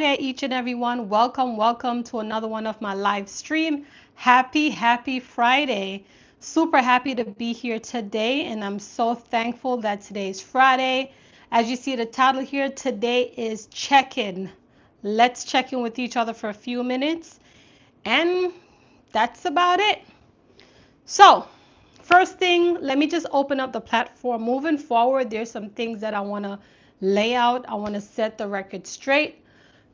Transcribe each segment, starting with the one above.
Friday, each and every one. Welcome to another one of my live stream. Happy Friday. Super happy to be here today, and I'm so thankful that today is Friday. As you see the title here, today is check-in. Let's check in with each other for a few minutes, and that's about it. So, first thing, let me just open up the platform. Moving forward, there's some things that I want to lay out. I want to set the record straight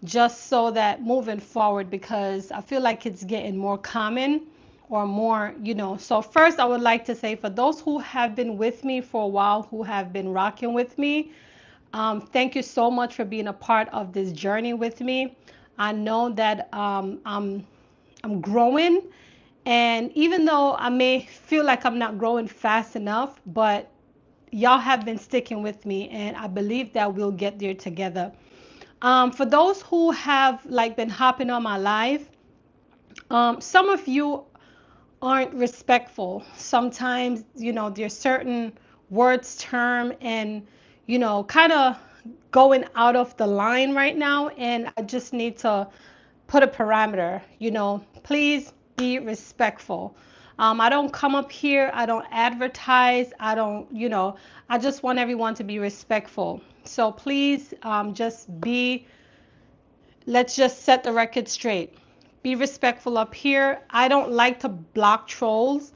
just so that moving forward, because I feel like it's getting more common or more. So first, I would like to say for those who have been with me for a while, who have been rocking with me, thank you so much for being a part of this journey with me. I know that I'm growing, and even though I may feel like I'm not growing fast enough, but y'all have been sticking with me, and I believe that we'll get there together. For those who have like been hopping on my live, some of you aren't respectful. Sometimes, there's certain words, term, and kind of going out of the line right now, and I just need to put a parameter. Please be respectful. I don't come up here, I don't advertise, I don't, I just want everyone to be respectful. So please, let's just set the record straight. Be respectful up here. I don't like to block trolls,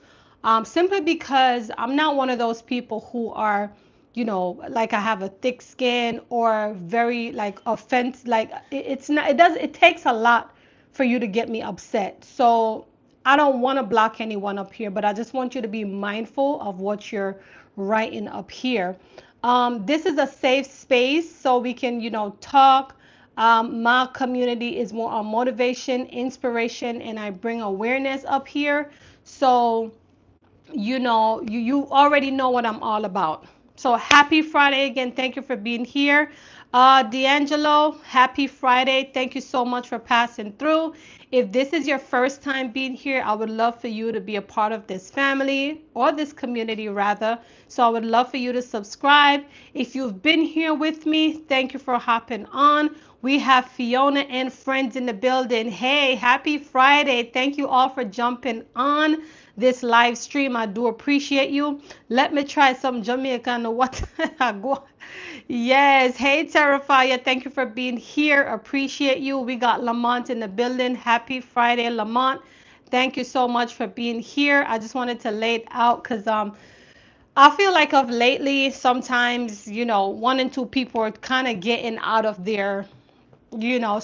simply because I'm not one of those people who are, like I have a thick skin or very like offense. Like it's not. It takes a lot for you to get me upset. So I don't want to block anyone up here, but I just want you to be mindful of what you're writing up here. This is a safe space, so we can, talk. My community is more on motivation, inspiration, and I bring awareness up here. So, you already know what I'm all about. So happy Friday again. Thank you for being here. D'Angelo, happy Friday. Thank you so much for passing through. If this is your first time being here, I would love for you to be a part of this family, or this community rather. So I would love for you to subscribe. If you've been here with me, thank you for hopping on. We have Fiona and friends in the building. Hey, happy Friday. Thank you all for jumping on this live stream. I do appreciate you. Let me try some Jamaican. What? Yes. Hey, Terrifier. Thank you for being here. Appreciate you. We got Lamont in the building. Happy Friday, Lamont. Thank you so much for being here. I just wanted to lay it out because I feel like of lately, sometimes, one and two people are kind of getting out of their, so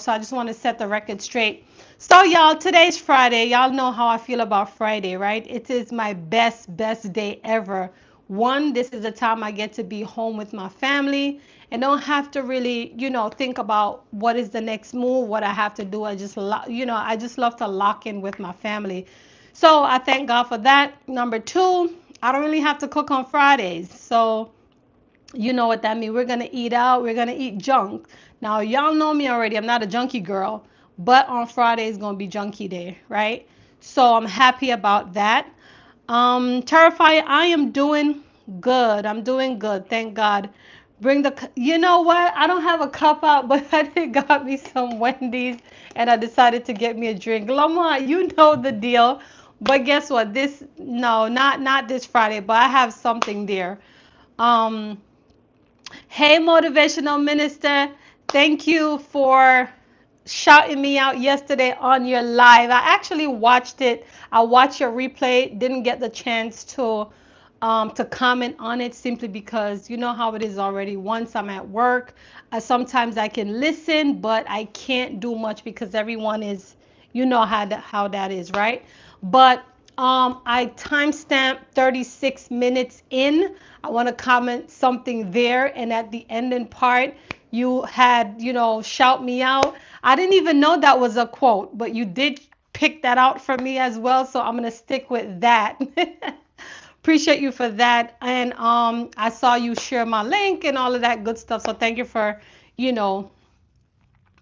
I just want to set the record straight. So, y'all, today's Friday. Y'all know how I feel about Friday, right? It is my best day ever. One, this is the time I get to be home with my family and don't have to really, think about what is the next move, what I have to do. I just love to lock in with my family. So I thank God for that. Number two, I don't really have to cook on Fridays. So you know what that means. We're going to eat out. We're going to eat junk. Now, y'all know me already. I'm not a junkie girl. But on Friday is going to be junkie day, right? So I'm happy about that. Terrified, I am doing good. I'm doing good. Thank God. You know what? I don't have a cup out, but I did got me some Wendy's and I decided to get me a drink. Lamont, you know the deal. But guess what? No, not this Friday, but I have something there. Um, Hey, motivational minister, thank you for shouting me out yesterday on your live. I actually watched it. I watched your replay. Didn't get the chance to comment on it simply because you know how it is already. Once I'm at work, sometimes I can listen, but I can't do much because everyone is, how that is, right? But I timestamped 36 minutes in. I want to comment something there, and at the ending part, you had, shout me out. I didn't even know that was a quote, but you did pick that out for me as well, so I'm gonna stick with that. Appreciate you for that, and I saw you share my link and all of that good stuff. So thank you for, you know,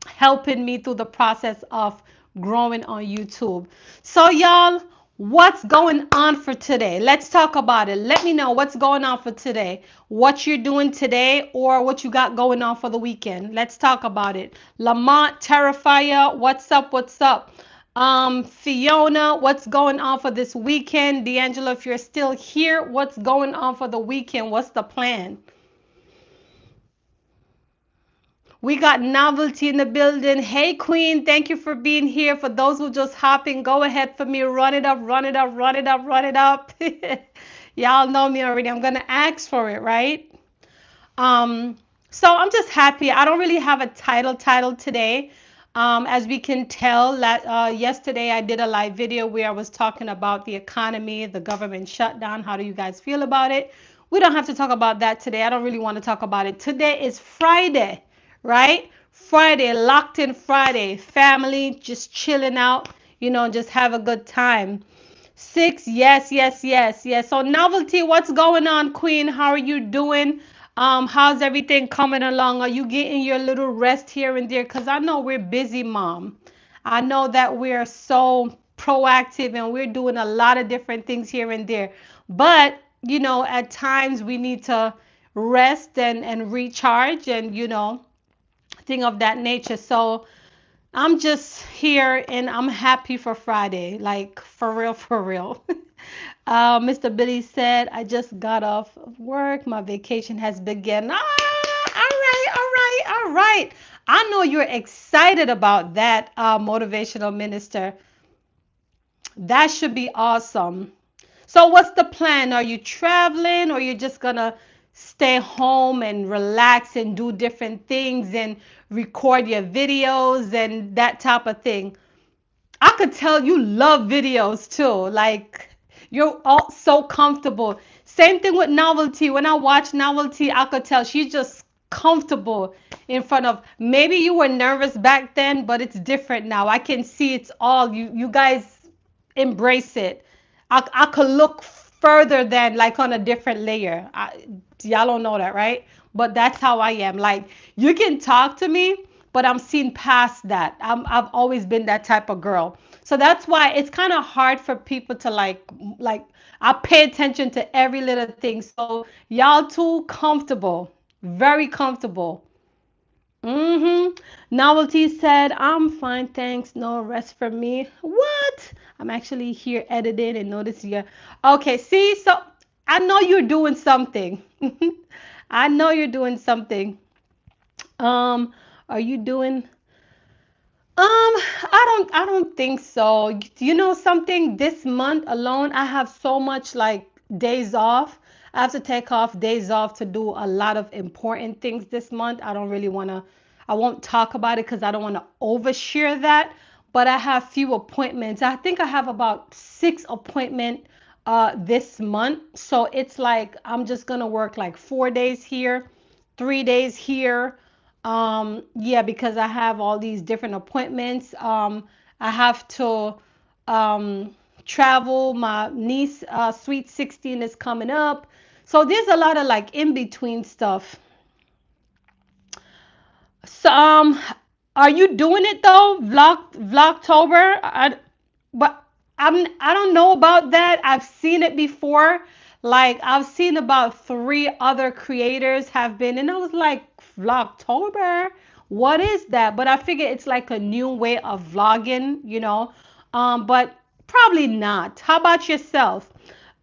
helping me through the process of growing on YouTube. So y'all, What's going on for today? Let's talk about it. Let me know what's going on for today. What you're doing today or what you got going on for the weekend. Let's talk about it. Lamont, Terrifier, what's up? What's up? Fiona, what's going on for this weekend? D'Angelo, if you're still here, what's going on for the weekend? What's the plan? We got Novelty in the building. Hey, Queen, thank you for being here. For those who just hopping, go ahead for me. Run it up, run it up, run it up, run it up. Y'all know me already. I'm going to ask for it, right? Um, so I'm just happy. I don't really have a title today. As we can tell, yesterday I did a live video where I was talking about the economy, the government shutdown. How do you guys feel about it? We don't have to talk about that today. I don't really want to talk about it. Today is Friday, right? Friday, locked in Friday. Family, just chilling out, just have a good time. Six, yes, yes, yes, yes. So Novelty, what's going on, Queen? How are you doing? How's everything coming along? Are you getting your little rest here and there? Because I know we're busy, Mom. I know that we're so proactive and we're doing a lot of different things here and there. But, at times we need to rest and recharge and, thing of that nature. So I'm just here and I'm happy for Friday, like for real, for real. Mr. Billy said, I just got off of work. My vacation has begun. All right, all right, all right. I know you're excited about that, motivational minister. That should be awesome. So, what's the plan? Are you traveling or you're just gonna stay home and relax and do different things and record your videos and that type of thing? I could tell you love videos too. Like you're all so comfortable. Same thing with Novelty. When I watch Novelty, I could tell she's just comfortable in front of. Maybe you were nervous back then, but it's different now. I can see it's all you guys embrace it. I could look further than like on a different layer. Y'all don't know that, right? But that's how I am. Like you can talk to me, but I'm seeing past that. I've always been that type of girl. So that's why it's kind of hard for people to like I pay attention to every little thing. So y'all too comfortable, very comfortable. Novelty said, I'm fine, thanks. No rest for me. What? I'm actually here editing and notice you. Okay, see, so I know you're doing something. I know you're doing something. Um, are you doing I don't think so. You know something? This month alone, I have so much like days off. I have to take off days off to do a lot of important things this month. I won't talk about it because I don't want to overshare that. But I have few appointments. I think I have about 6 appointment this month. So it's like I'm just gonna work like 4 days here, 3 days here. Yeah, because I have all these different appointments. I have to travel. My niece, Sweet 16 is coming up. So there's a lot of like in between stuff. So, are you doing it though? Vlogtober? But I don't know about that. I've seen it before. Like I've seen about three other creators have been, and I was like, Vlogtober? What is that? But I figure it's like a new way of vlogging. But probably not. How about yourself?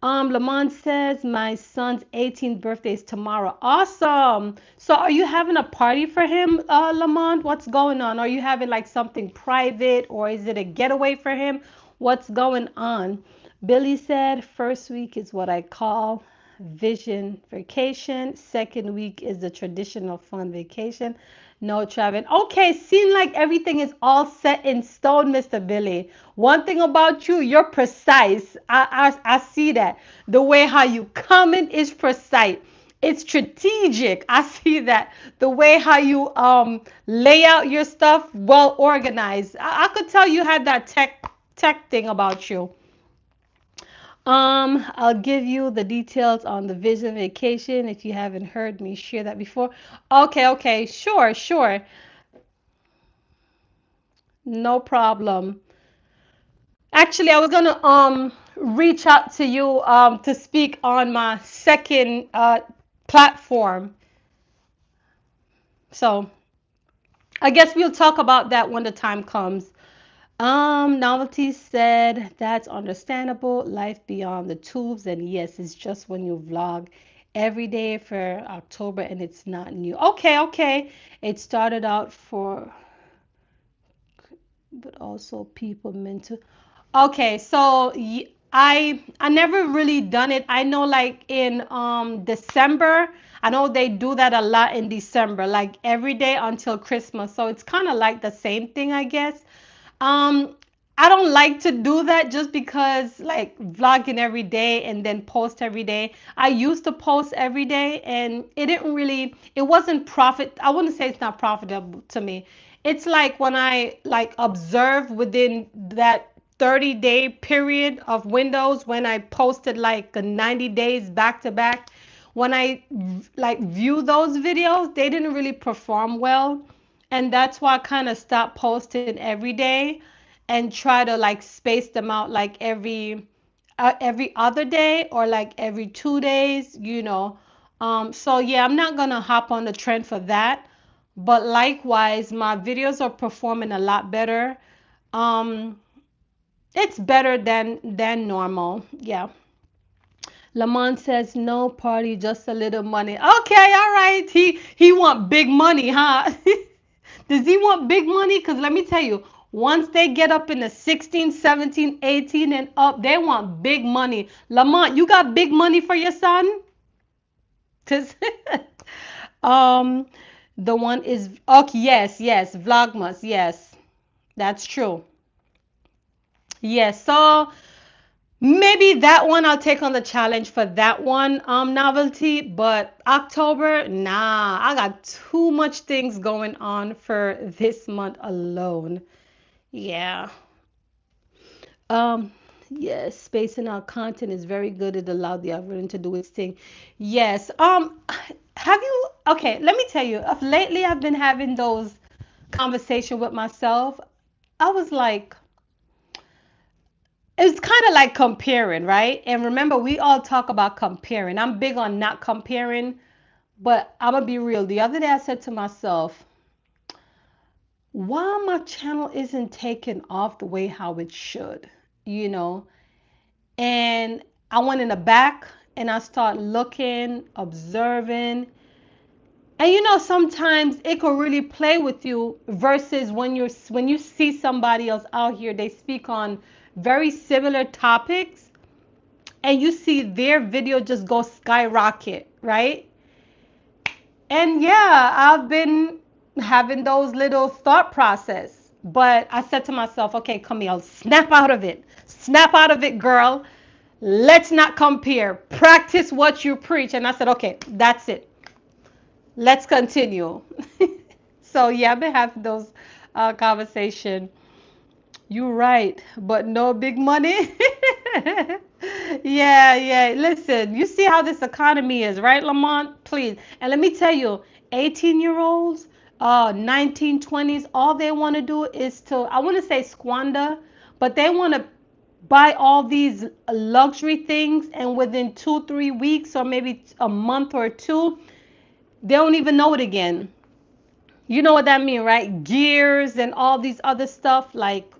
Lamont says my son's 18th birthday is tomorrow. Awesome. So are you having a party for him, Lamont? What's going on? Are you having like something private or is it a getaway for him? What's going on? Billy said first week is what I call vision vacation. Second week is the traditional fun vacation. No traveling. Okay, seem like everything is all set in stone, Mr. Billy. One thing about you, you're precise. I see that. The way how you comment is precise. It's strategic. I see that. The way how you lay out your stuff, well organized. I could tell you had that tech thing about you. I'll give you the details on the vision vacation if you haven't heard me share that before. Okay, okay, sure, sure. No problem. Actually, I was gonna reach out to you to speak on my second platform. So I guess we'll talk about that when the time comes. Novelty said that's understandable. Life beyond the tubes, and yes, it's just when you vlog every day for October and it's not new. Okay, okay. It started out for, but also people meant to. Okay, so I never really done it. I know like in December, I know they do that a lot in December, like every day until Christmas. So it's kind of like the same thing, I guess. Um, I don't like to do that just because like vlogging every day and then post every day. I used to post every day and it wasn't profit. I wouldn't say it's not profitable to me. It's like when I like observe within that 30-day period of windows when I posted like 90 days back to back. When I like view those videos, they didn't really perform well. And that's why I kind of stopped posting every day and try to like space them out like every other day or like every 2 days, you know. So yeah, I'm not gonna hop on the trend for that. But likewise, my videos are performing a lot better. Um, it's better than normal. Yeah. Lamont says no party, just a little money. Okay, all right. He want big money, huh? Does he want big money? Because let me tell you, once they get up in the 16, 17, 18 and up, they want big money. Lamont, you got big money for your son? Cause um the one is okay, yes, yes, Vlogmas, yes. That's true. Yes, so maybe that one I'll take on the challenge for that one novelty, but October, nah, I got too much things going on for this month alone. Yeah. Um, yes, spacing out content is very good. It allowed the algorithm to do its thing. Yes. Have you, okay, let me tell you, lately I've been having those conversations with myself. I was like, it's kind of like comparing, right? And remember, we all talk about comparing. I'm big on not comparing, but I'm gonna be real. The other day I said to myself, why my channel isn't taking off the way how it should, you know? And I went in the back and I start looking, observing. And you know, sometimes it could really play with you versus when you see somebody else out here, they speak on very similar topics and you see their video just go skyrocket, right? And yeah, I've been having those little thought process. But I said to myself, okay, Camille, snap out of it. Snap out of it, girl. Let's not compare. Practice what you preach. And I said, okay, that's it. Let's continue. So yeah, I've been having those conversation. You're right, but no big money. Yeah, yeah. Listen, you see how this economy is, right, Lamont? Please. And let me tell you, 18-year-olds, 1920s, all they want to do is to, I want to say squander, but they want to buy all these luxury things, and within 2, 3 weeks, or maybe a month or two, they don't even know it again. You know what that mean, right? Gears and all these other stuff. Like,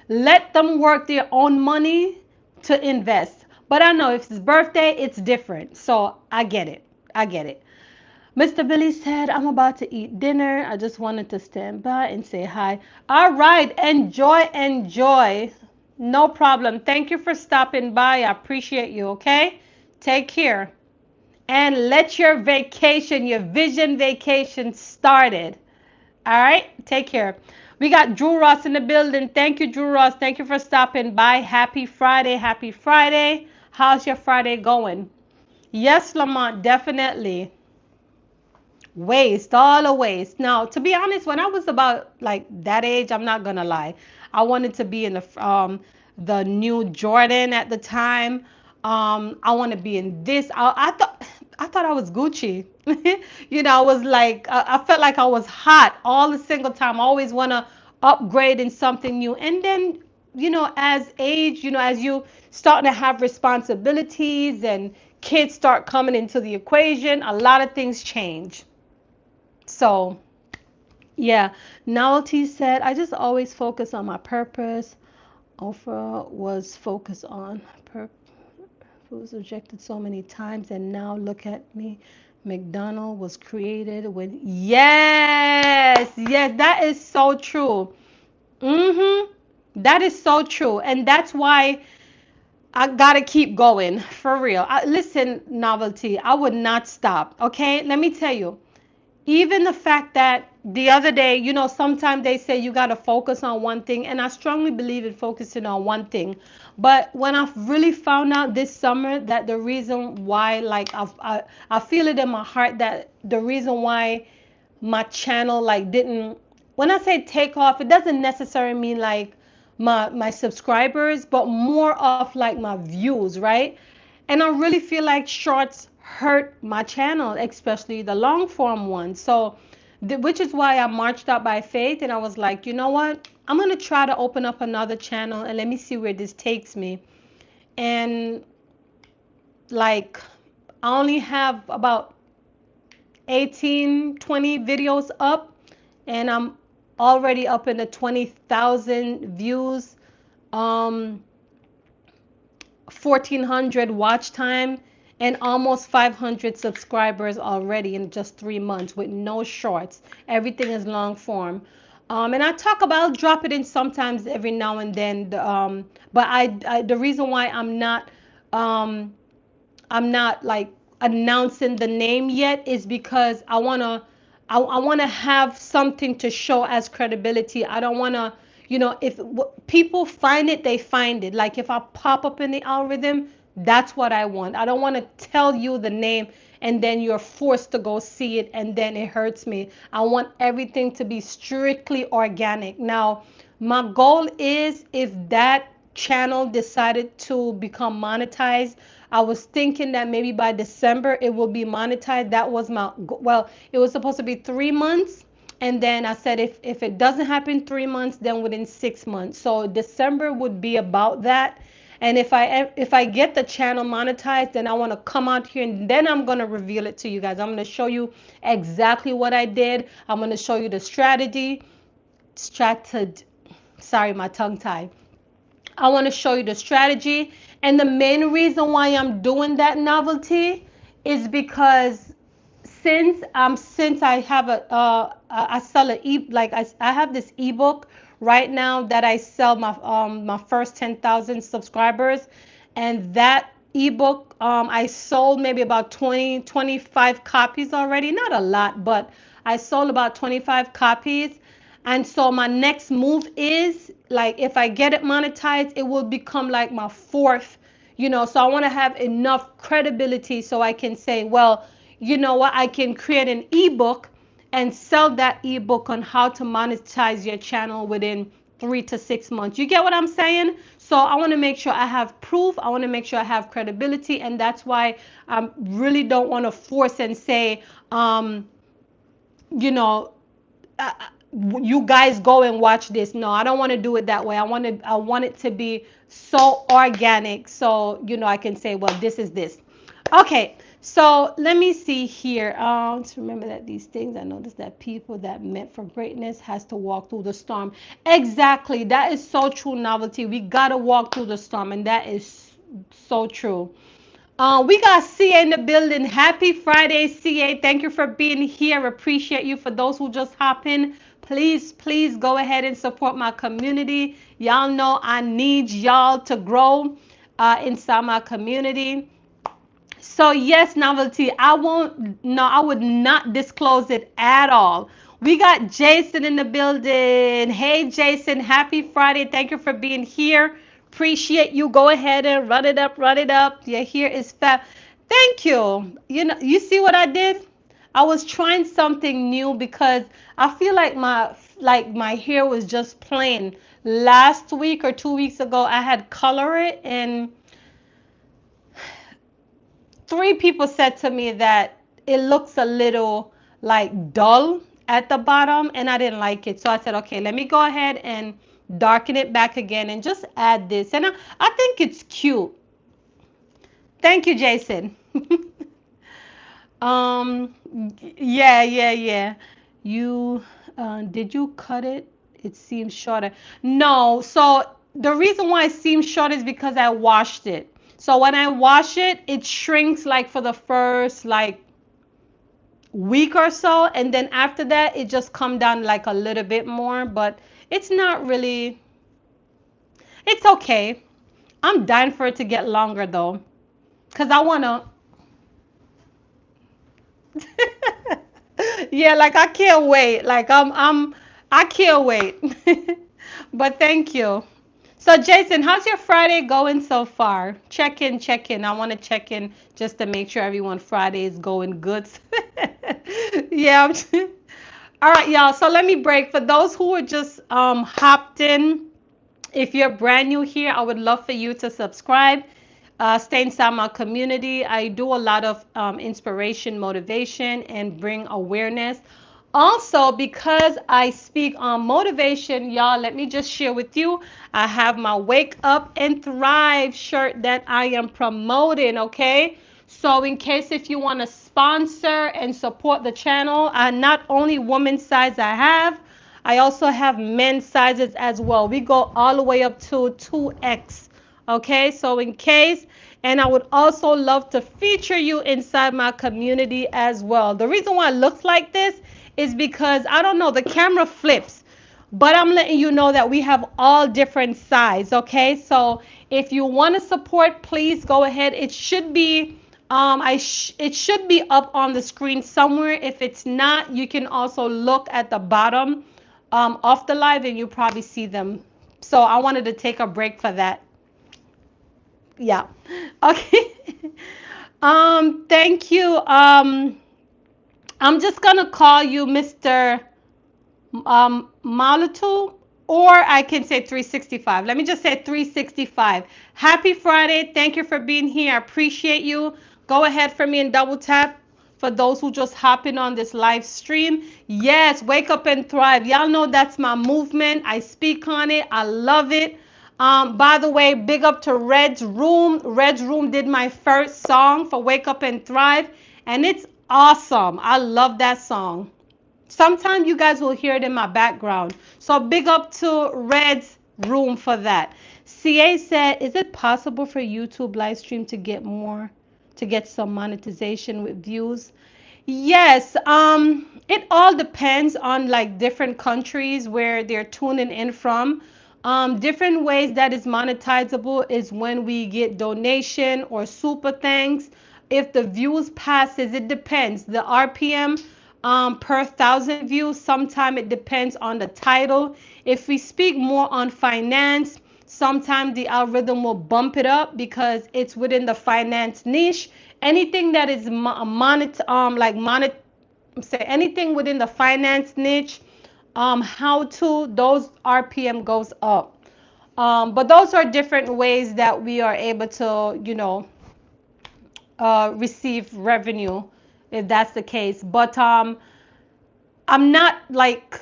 let them work their own money to invest. But I know if it's birthday, it's different. So I get it. I get it. Mr. Billy said, I'm about to eat dinner. I just wanted to stand by and say hi. All right. Enjoy, enjoy. No problem. Thank you for stopping by. I appreciate you. Okay. Take care. And let your vacation, your vision vacation started. All right, take care. We got Drew Ross in the building. Thank you, Drew Ross. Thank you for stopping by. Happy Friday. Happy Friday. How's your Friday going? Yes, Lamont, definitely. Waste, all the waste. Now, to be honest, when I was about like that age, I'm not gonna lie, I wanted to be in the new Jordan at the time. I want to be in this. I thought I was Gucci. You know, I was like I felt like I was hot all the single time. I always want to upgrade in something new. And then as age, as you starting to have responsibilities and kids start coming into the equation, a lot of things change. So, yeah, Novelty said, I just always focus on my purpose. Oprah was focused on purpose. Was rejected so many times, and now look at me. McDonald was created with, yes, yes, that is so true. That is so true, and that's why I gotta keep going for real. Listen, Novelty, I would not stop. Okay, let me tell you. Even the fact that the other day, sometimes they say you got to focus on one thing, and I strongly believe in focusing on one thing. But when I really found out this summer that the reason why, like, I feel it in my heart that the reason why my channel, like, didn't, when I say take off, it doesn't necessarily mean like my subscribers, but more of like my views, right? And I really feel like shorts hurt my channel, especially the long form ones. So, which is why I marched out by faith, and I was like, you know what? I'm gonna try to open up another channel and let me see where this takes me. And like, I only have about 18, 20 videos up, and I'm already up in the 20,000 views. Um, 1,400 watch time, and almost 500 subscribers already in just 3 months with no shorts. Everything is long form. And I talk about, drop it in sometimes every now and then. But the reason why um, I'm not like announcing the name yet is because I wanna have something to show as credibility. I don't wanna, if people find it, they find it. Like if I pop up in the algorithm, that's what I want. I don't want to tell you the name and then you're forced to go see it and then it hurts me. I want everything to be strictly organic. Now, my goal is, if that channel decided to become monetized, I was thinking that maybe by December it will be monetized. That was well, it was supposed to be 3 months. And then I said, if it doesn't happen 3 months, then within 6 months. So December would be about that. And if I get the channel monetized, then I want to come out here and then I'm going to reveal it to you guys. I'm going to show you exactly what I did. I'm going to show you the strategy. Sorry, my tongue tied. I want to show you the strategy. And the main reason why I'm doing that, Novelty, is because since I have I sell I have this ebook right now that I sell my first 10,000 subscribers, and that ebook, I sold maybe about 25 copies already. Not a lot, but I sold about 25 copies. And so my next move is, like, if I get it monetized, it will become like my fourth, so I want to have enough credibility so I can say, well, you know what, I can create an ebook and sell that ebook on how to monetize your channel within 3 to 6 months. You get what I'm saying? So I want to make sure I have proof. I want to make sure I have credibility. And that's why I really don't want to force and say, you know, uh, you guys go and watch this. No, I don't want to do it that way. I want it to be so organic, so I can say, well, this is this. Okay, so let me see here. To remember that these things, I noticed that people that meant for greatness has to walk through the storm. Exactly, that is so true. Novelty, we gotta walk through the storm, and that is so true. We got CA in the building. Happy Friday, CA. Thank you for being here. Appreciate you. For those who just hop in, please go ahead and support my community. Y'all know I need y'all to grow inside my community. So yes, Novelty, I won't, no, I would not disclose it at all. We got Jason in the building. Hey Jason, happy Friday. Thank you for being here. Appreciate you. Go ahead and run it up, run it up. Yeah, here is fab. Thank you. You see what I did? I was trying something new because I feel like my hair was just plain. Last week or 2 weeks ago, I had color it, and three people said to me that it looks a little like dull at the bottom, and I didn't like it. So I said, okay, let me go ahead and darken it back again, and just add this. And I think it's cute. Thank you, Jason. Um, yeah, yeah, yeah. You, did you cut it? It seems shorter. No, so the reason why it seems short is because I washed it. So when I wash it, it shrinks like for the first like week or so, and then after that, it just come down like a little bit more, but it's not really, it's okay. I'm dying for it to get longer though, because I wanna. Yeah, like I can't wait. Like I can't wait. But thank you. So Jason, how's your Friday going so far? Check in, check in. I want to check in just to make sure everyone Friday is going good. Yeah. All right, y'all. So let me break. For those who are just hopped in, if you're brand new here, I would love for you to subscribe. Stay inside my community. I do a lot of inspiration, motivation, and bring awareness. Also, because I speak on motivation, y'all, let me just share with you. I have my Wake Up and Thrive shirt that I am promoting, okay? So, in case if you want to sponsor and support the channel, not only women's size I also have men's sizes as well. We go all the way up to 2X. Okay, so in case, and I would also love to feature you inside my community as well. The reason why it looks like this is because I don't know, the camera flips, but I'm letting you know that we have all different size. Okay, so if you want to support, please go ahead. It should be it should be up on the screen somewhere. If it's not, you can also look at the bottom of the live and you probably see them. So I wanted to take a break for that. Yeah. Okay. Thank you. I'm just gonna call you Mr. Malatu, or I can say 365. Let me just say 365. Happy Friday. Thank you for being here. I appreciate you. Go ahead for me and double tap for those who just hopping on this live stream. Yes, wake up and thrive. Y'all know that's my movement. I speak on it. I love it. By the way, big up to Red's Room. Red's Room did my first song for Wake Up and Thrive, and it's awesome. I love that song. Sometimes you guys will hear it in my background. So big up to Red's Room for that. CA said, is it possible for YouTube live stream to get more, to get some monetization with views? Yes, it all depends on like different countries where they're tuning in from. Different ways that is monetizable is when we get donation or super thanks. If the views passes, it depends. The RPM per thousand views, sometime it depends on the title. If we speak more on finance, sometimes the algorithm will bump it up because it's within the finance niche. Anything that is say anything within the finance niche, how to those RPM goes up. But those are different ways that we are able to, receive revenue if that's the case. But I'm not like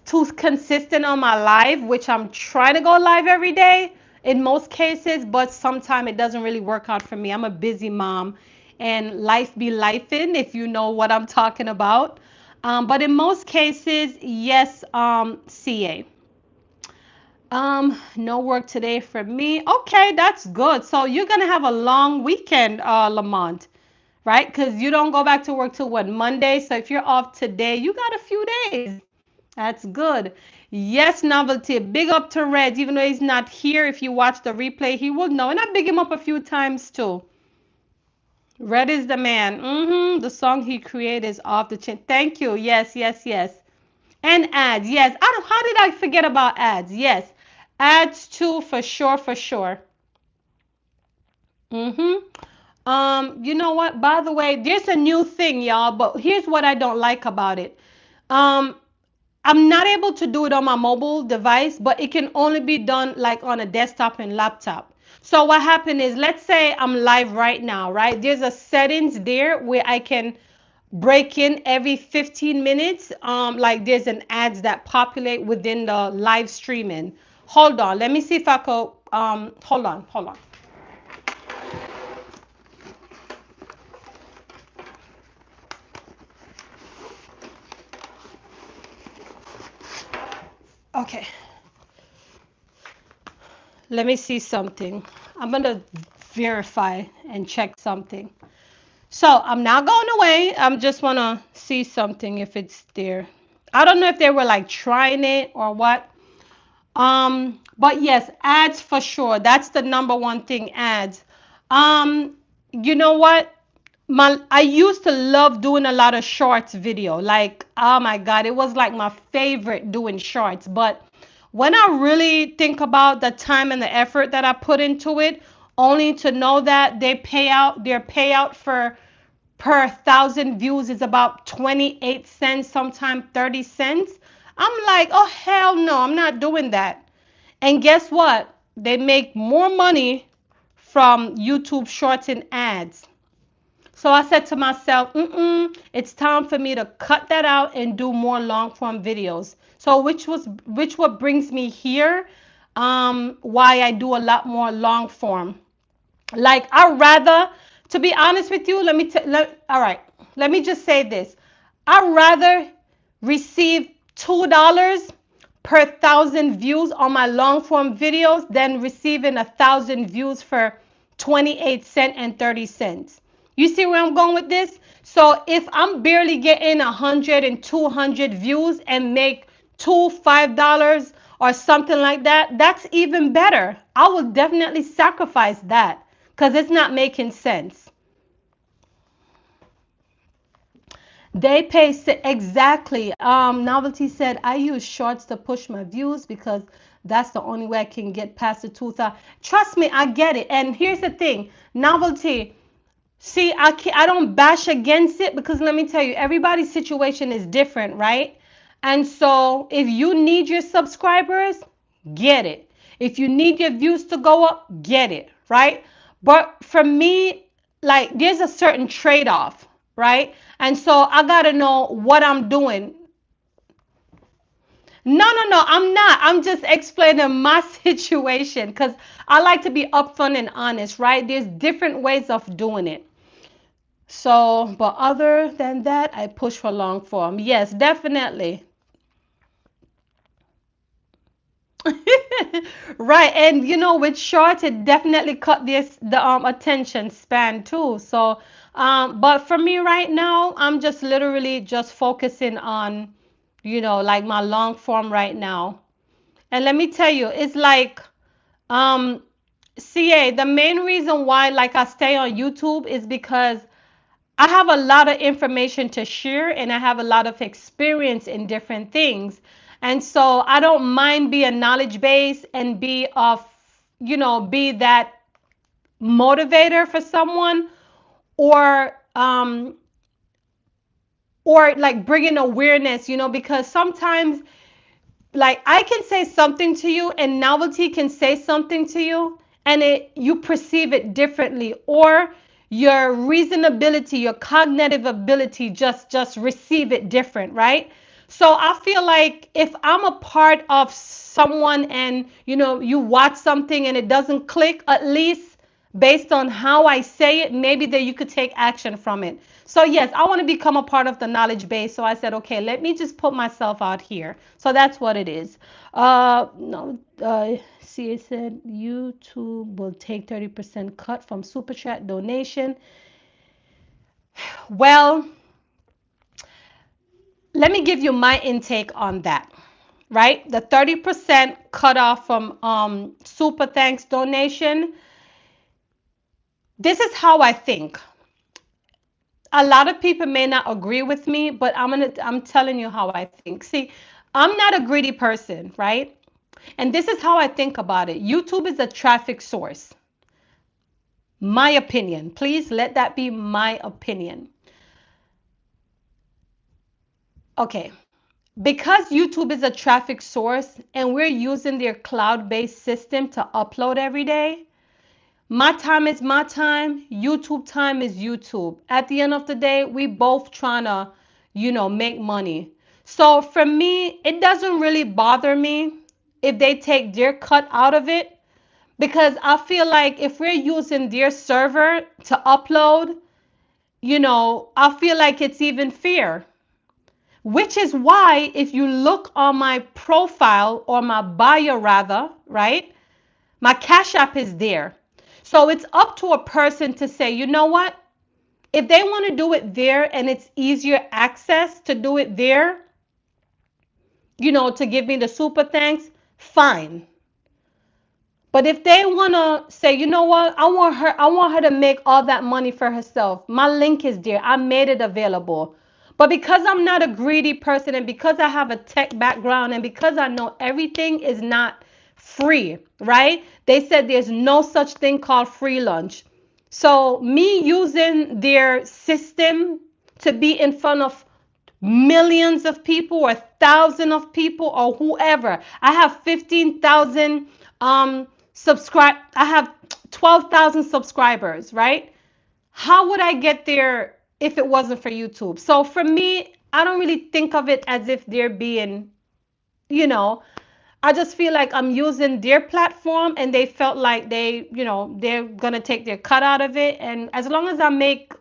too consistent on my live, which I'm trying to go live every day in most cases, but sometimes it doesn't really work out for me. I'm a busy mom and life be lifing, if you know what I'm talking about. But in most cases, yes, CA. No work today for me. Okay, that's good. So you're gonna have a long weekend, Lamont, right? Because you don't go back to work till what, Monday? So if you're off today, you got a few days. That's good. Yes, Novelty. Big up to Reg. Even though he's not here, if you watch the replay, he will know. And I big him up a few times too. Red is the man. The song he created is off the chain. Thank you. Yes, yes, yes. And ads. Yes. How did I forget about ads? Yes. Ads too, for sure, for sure. You know what? By the way, there's a new thing, y'all, but here's what I don't like about it. Um, I'm not able to do it on my mobile device, but it can only be done like on a desktop and laptop. So what happened is, let's say I'm live right now, right? There's a settings there where I can break in every 15 minutes. Like there's an ads that populate within the live streaming. Hold on. Let me see if I could hold on, hold on. Okay. Let me see something. I'm gonna verify and check something. So I'm not going away. I'm just wanna see something if it's there. I don't know if they were like trying it or what. But yes, ads for sure. That's the number one thing, ads. You know what? I used to love doing a lot of shorts video. Like, oh my God, it was like my favorite doing shorts. But when I really think about the time and the effort that I put into it, only to know that their payout for per thousand views is about 28 cents, sometimes 30 cents. I'm like, oh hell no, I'm not doing that. And guess what? They make more money from YouTube shorts and ads. So I said to myself, it's time for me to cut that out and do more long form videos. So which what brings me here, why I do a lot more long form. Like I rather, to be honest with you, all right, let me just say this. I rather receive $2 per thousand views on my long form videos than receiving 1,000 views for 28 cents and 30 cents. You see where I'm going with this? So if I'm barely getting 100 and 200 views and make $5 or something like that, that's even better. I will definitely sacrifice that because it's not making sense. They pay exactly. Novelty said I use shorts to push my views because that's the only way I can get past the 2,000. Trust me, I get it. And here's the thing, Novelty. See, I don't bash against it because let me tell you, everybody's situation is different, right? And so if you need your subscribers, get it. If you need your views to go up, get it, right? But for me, like there's a certain trade-off, right? And so I gotta know what I'm doing. No, no, no, I'm not. I'm just explaining my situation because I like to be upfront and honest, right? There's different ways of doing it. So, but other than that, I push for long form. Yes, definitely. Right. And with shorts, it definitely cut the attention span too. So, but for me right now, I'm just literally just focusing on, like my long form right now. And let me tell you, it's like um CA, the main reason why like I stay on YouTube is because I have a lot of information to share and I have a lot of experience in different things. And so I don't mind being knowledge based and be that motivator for someone or like bringing awareness, because sometimes like I can say something to you and Novelty can say something to you and you perceive it differently, or your reasonability, your cognitive ability just receive it different, right? So I feel like if I'm a part of someone and you watch something and it doesn't click, at least based on how I say it, maybe that you could take action from it. So yes, I want to become a part of the knowledge base. So I said, okay, let me just put myself out here. So that's what it is. No, see, it said YouTube will take 30% cut from super chat donation. Well, let me give you my intake on that. Right, the 30% cut off from super thanks donation. This is how I think. A lot of people may not agree with me, but I'm telling you how I think. See, I'm not a greedy person, right? And this is how I think about it. YouTube is a traffic source. My opinion. Please let that be my opinion. Okay. Because YouTube is a traffic source and we're using their cloud-based system to upload every day, my time is my time. YouTube time is YouTube. At the end of the day, we both trying to, make money. So for me, it doesn't really bother me if they take their cut out of it, because I feel like if we're using their server to upload, I feel like it's even fair. Which is why if you look on my profile or my bio rather, right? My Cash App is there. So it's up to a person to say, you know what? If they want to do it there and it's easier access to do it there, to give me the super thanks, fine. But if they want to say, you know what, I want her to make all that money for herself. My link is there. I made it available. But because I'm not a greedy person and because I have a tech background and because I know everything is not free, right? They said there's no such thing called free lunch. So me using their system to be in front of millions of people or thousands of people or whoever. I have 15,000 I have 12,000 subscribers, right? How would I get there if it wasn't for YouTube? So for me, I don't really think of it as if they're being, you know, I just feel like I'm using their platform and they felt like they're gonna take their cut out of it. And as long as I make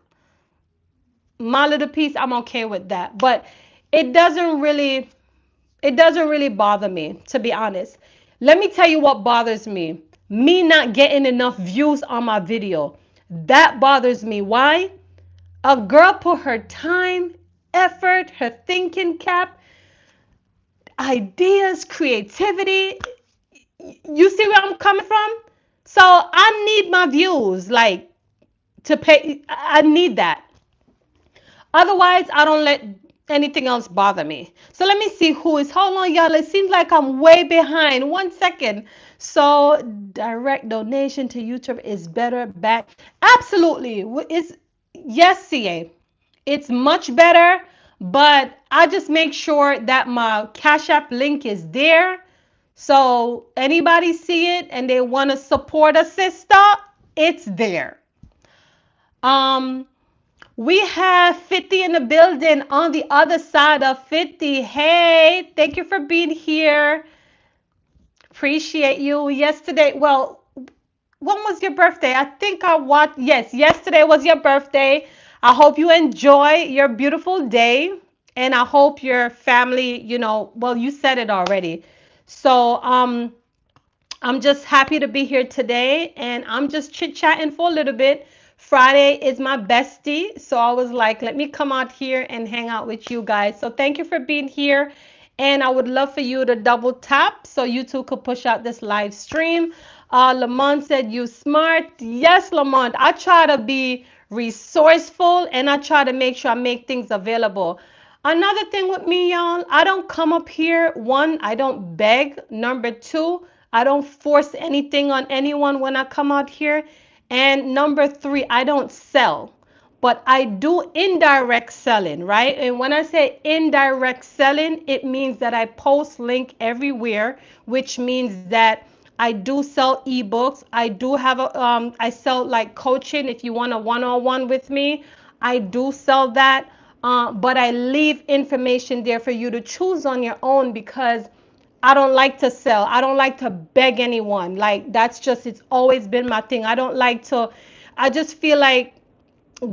my little piece, I'm okay with that. But it doesn't really it doesn't really bother me, to be honest. Let me tell you what bothers me. Me not getting enough views on my video. That bothers me. Why? A girl put her time, effort, her thinking cap, ideas, creativity. You see where I'm coming from? So I need my views, like to pay. I need that. Otherwise, I don't let anything else bother me. So let me see who is. Hold on, y'all. It seems like I'm way behind. 1 second. So direct donation to YouTube is better back. Absolutely. It's yes, CA. It's much better, but I just make sure that my Cash App link is there. So anybody see it and they want to support a sister, it's there. Um, we have 50 in the building on the other side of 50. Hey, thank you for being here. Appreciate you. Yesterday, well, when was your birthday? I think I watched, yes, yesterday was your birthday. I hope you enjoy your beautiful day. And I hope your family, well, you said it already. So, I'm just happy to be here today and I'm just chit-chatting for a little bit. Friday is my bestie, so I was like, let me come out here and hang out with you guys. So thank you for being here. And I would love for you to double tap so you too could push out this live stream. Lamont said, you smart. Yes, Lamont, I try to be resourceful and I try to make sure I make things available. Another thing with me, y'all, I don't come up here. One, I don't beg. Number two, I don't force anything on anyone when I come out here. And number three, I don't sell, but I do indirect selling, right? And when I say indirect selling, it means that I post link everywhere, which means that I do sell ebooks. I do have I sell like coaching. If you want a one-on-one with me, I do sell that. But I leave information there for you to choose on your own because I don't like to sell. I don't like to beg anyone. Like it's always been my thing. I just feel like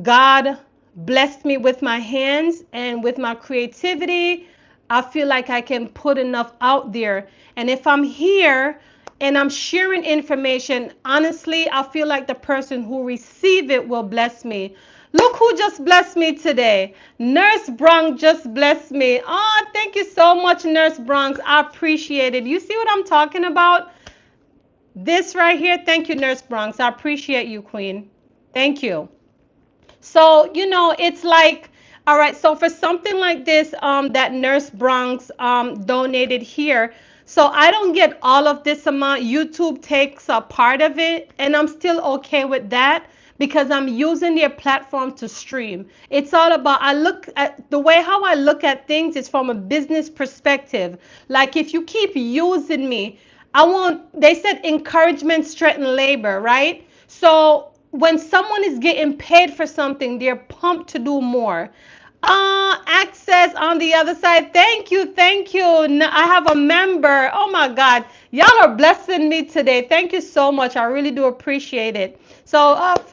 God blessed me with my hands and with my creativity. I feel like I can put enough out there. And if I'm here and I'm sharing information, honestly, I feel like the person who receive it will bless me. Look who just blessed me today. Nurse Bronx just blessed me. Oh, thank you so much, Nurse Bronx. I appreciate it. You see what I'm talking about? This right here. Thank you, Nurse Bronx. I appreciate you, Queen. Thank you. So, it's like, all right, so for something like this, that Nurse Bronx donated here, so I don't get all of this amount. YouTube takes a part of it, and I'm still okay with that because I'm using their platform to stream. It's all about, I look at the way how I look at things is from a business perspective. Like if you keep using me, they said encouragement strengthens labor, right? So when someone is getting paid for something, they're pumped to do more. Access on the other side. Thank you, thank you. I have a member. Oh my God, y'all are blessing me today. Thank you so much. I really do appreciate it. So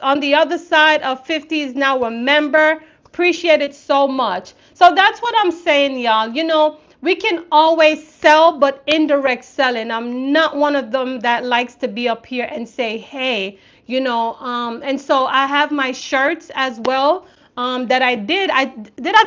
on the other side of 50 is now a member. Appreciate it so much. So that's what I'm saying, y'all. We can always sell, but indirect selling. I'm not one of them that likes to be up here and say, hey, and so I have my shirts as well that I did. I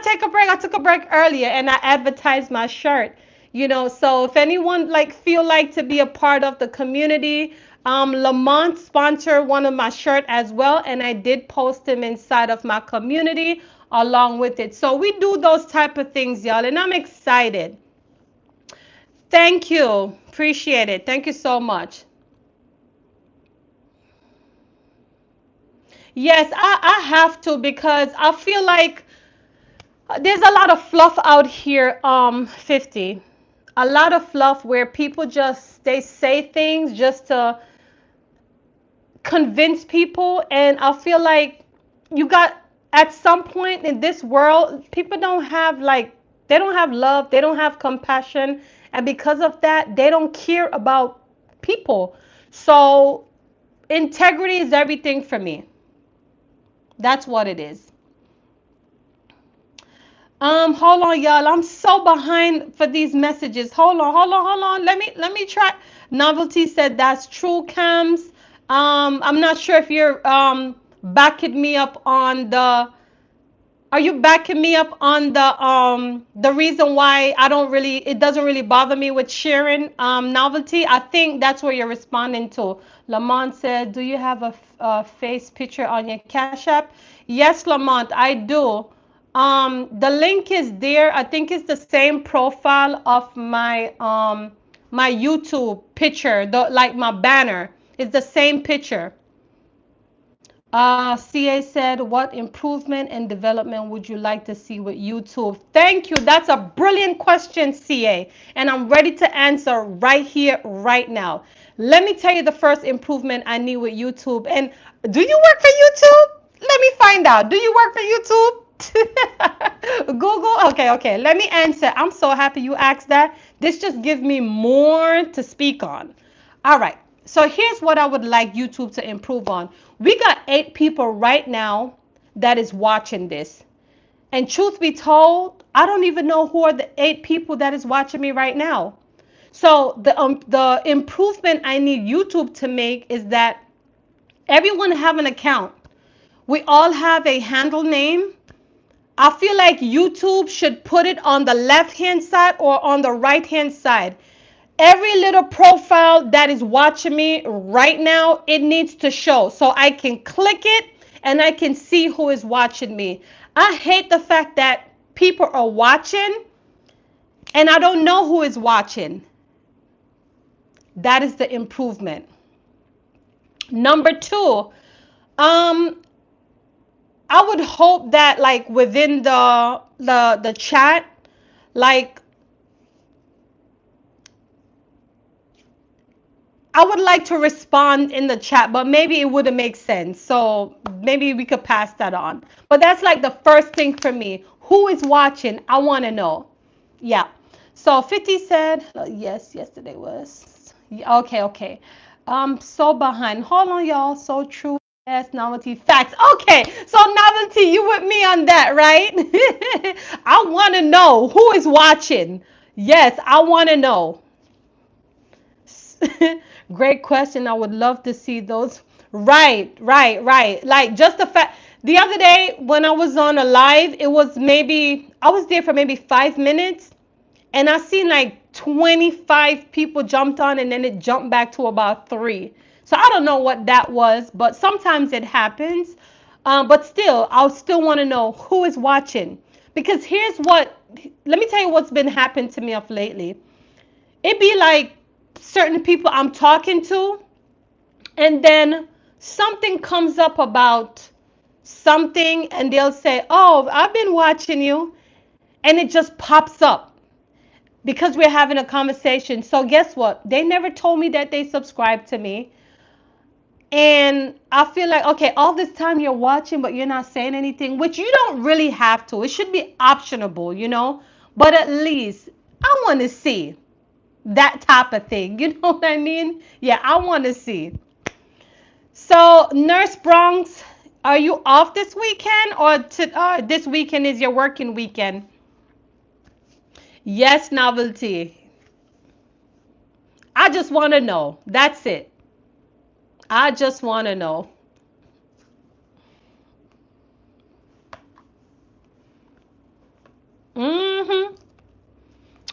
take a break? I took a break earlier and I advertised my shirt. So if anyone feel like to be a part of the community, Lamont sponsored one of my shirt as well, and I did post him inside of my community along with it. So we do those type of things, y'all, and I'm excited. Thank you. Appreciate it. Thank you so much. Yes, I have to because I feel like there's a lot of fluff out here, 50. A lot of fluff where people just they say things just to convince people, and I feel like you got at some point in this world, people don't have they don't have love, they don't have compassion, and because of that, they don't care about people. So integrity is everything for me. That's what it is. Hold on, y'all. I'm so behind for these messages. Hold on. Let me try. Novelty said that's true, Camz. I'm not sure if you're backing me up on the. Are you backing me up on the reason why it doesn't really bother me with sharing novelty? I think that's what you're responding to. Lamont said, "Do you have a face picture on your Cash App?" Yes, Lamont, I do. The link is there. I think it's the same profile of my YouTube picture, my banner. It's the same picture. CA said, what improvement and development would you like to see with YouTube? Thank you. That's a brilliant question, CA. And I'm ready to answer right here, right now. Let me tell you the first improvement I need with YouTube. And do you work for YouTube? Let me find out. Do you work for YouTube? Google? Okay. Let me answer. I'm so happy you asked that. This just gives me more to speak on. All right. So here's what I would like YouTube to improve on. We got 8 people right now that is watching this. And truth be told, I don't even know who are the 8 people that is watching me right now. So the improvement I need YouTube to make is that everyone have an account. We all have a handle name. I feel like YouTube should put it on the left hand side or on the right hand side. Every little profile that is watching me right now, it needs to show so I can click it and I can see who is watching me. I hate the fact that people are watching and I don't know who is watching. That is the improvement. Number two, I would hope that within the chat, like I would like to respond in the chat, but maybe it wouldn't make sense. So maybe we could pass that on. But that's like the first thing for me. Who is watching? I want to know. Yeah. So 50 said, yes, yesterday was. Yeah, okay. So behind. Hold on, y'all. So true. Yes, novelty facts. Okay. So novelty, you with me on that, right? I want to know who is watching. Yes, I want to know. Great question. I would love to see those. Right. Like just the fact the other day when I was on a live, it was maybe I was there for maybe 5 minutes and I seen like 25 people jumped on and then it jumped back to about three. So I don't know what that was, but sometimes it happens. But still, I'll still want to know who is watching. Because let me tell you what's been happening to me of lately. It be like certain people I'm talking to, and then something comes up about something, and they'll say, "Oh, I've been watching you," and it just pops up because we're having a conversation. So guess what? They never told me that they subscribed to me. And I feel like, okay, all this time you're watching, but you're not saying anything, which you don't really have to. It should be optionable, you know? But at least I want to see that type of thing. You know what I mean? Yeah, I want to see. So, Nurse Bronx, are you off this weekend or this weekend is your working weekend? Yes, Novelty. I just want to know. That's it. I just want to know. Mm-hmm.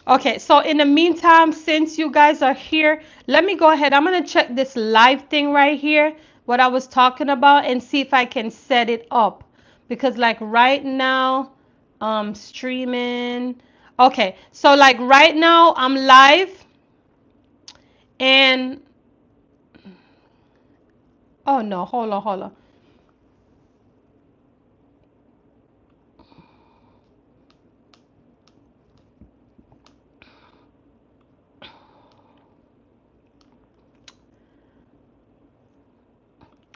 Okay, so in the meantime, since you guys are here, let me go ahead. I'm gonna check this live thing right here, what I was talking about, and see if I can set it up. Because like right now, streaming. Okay, so like right now I'm live and oh no, hold on, hold on.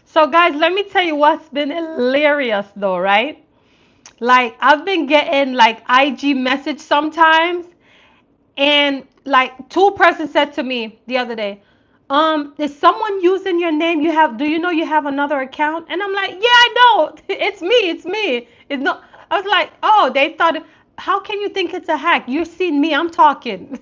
So guys, let me tell you what's been hilarious though, right? Like I've been getting like IG message sometimes. And like two persons said to me the other day, is someone using your name? Do you know you have another account? And I'm like, yeah, I know. It's me, it's me. It's not I was like, oh, they thought how can you think it's a hack? You're seeing me, I'm talking.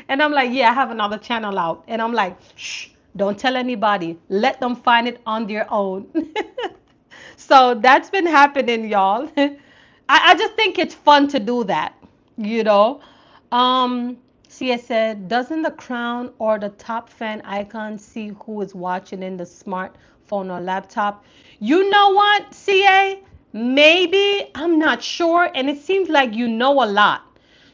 And I'm like, yeah, I have another channel out. And I'm like, shh, don't tell anybody. Let them find it on their own. So that's been happening, y'all. I just think it's fun to do that, you know. Um, CA said, doesn't the crown or the top fan icon see who is watching in the smartphone or laptop? You know what, CA? Maybe, I'm not sure, and it seems like you know a lot.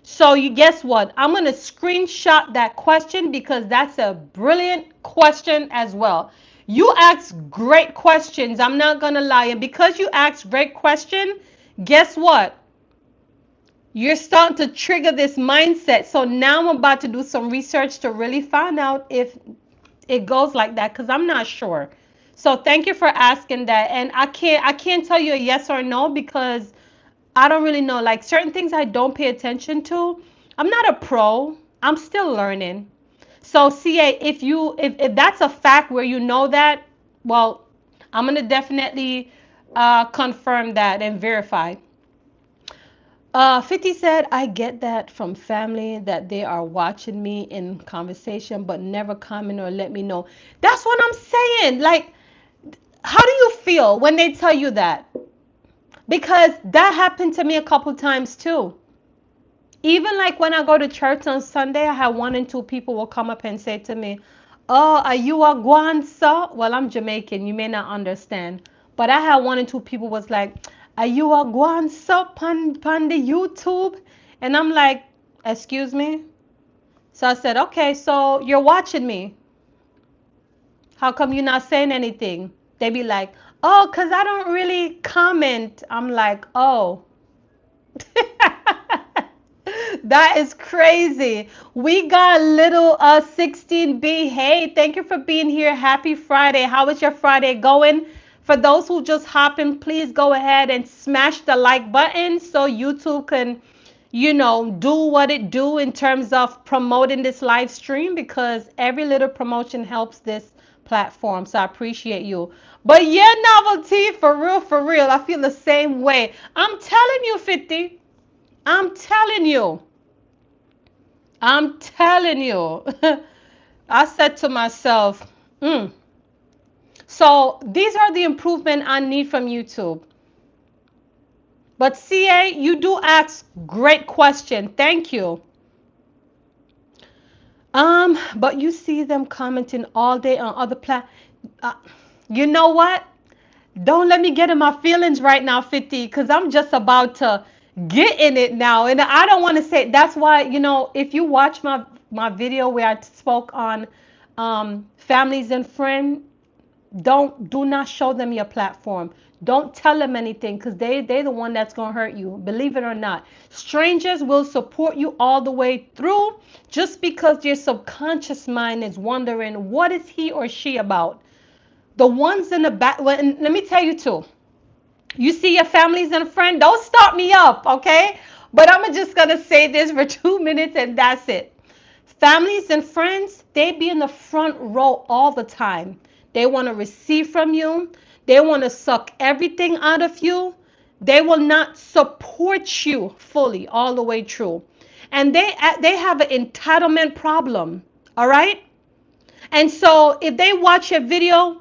So you guess what? I'm gonna screenshot that question because that's a brilliant question as well. You ask great questions. I'm not gonna lie, and because you asked great question, guess what? You're starting to trigger this mindset. So now I'm about to do some research to really find out if it goes like that because I'm not sure. So thank you for asking that. And I can't tell you a yes or no because I don't really know. Like certain things I don't pay attention to. I'm not a pro. I'm still learning. So CA, if that's a fact where you know that, well, I'm gonna definitely confirm that and verify. 50 said, I get that from family that they are watching me in conversation, but never comment or let me know. That's what I'm saying. Like, how do you feel when they tell you that? Because that happened to me a couple times too. Even like when I go to church on Sunday, I have one and two people will come up and say to me, oh, are you a Guanso? Well, I'm Jamaican. You may not understand. But I had one and two people was like, are you a Guanso pan the YouTube? And I'm like, excuse me? So I said, okay, so you're watching me. How come you're not saying anything? They be like, oh, because I don't really comment. I'm like, oh. That is crazy. We got little 16B. Hey, thank you for being here. Happy Friday. How is your Friday going? For those who just hop in, please go ahead and smash the like button so YouTube can, do what it do in terms of promoting this live stream because every little promotion helps this platform. So I appreciate you. But yeah, novelty, for real, for real. I feel the same way. I'm telling you, 50. I'm telling you. I'm telling you. I said to myself, so these are the improvement I need from YouTube. But CA, you do ask great question. Thank you. But you see them commenting all day on other uh, you know what? Don't let me get in my feelings right now, 50, because I'm just about to get in it now. And I don't want to say that's why, if you watch my video where I spoke on families and friends, do not show them your platform. Don't tell them anything because they're the one that's gonna hurt you. Believe it or not. Strangers will support you all the way through just because your subconscious mind is wondering what is he or she about. The ones in the back, well, and let me tell you too. You see your families and friends, don't start me up, okay? But I'm just gonna say this for 2 minutes and that's it. Families and friends, they be in the front row all the time. They want to receive from you. They want to suck everything out of you. They will not support you fully all the way through. And they have an entitlement problem, all right? And so if they watch a video,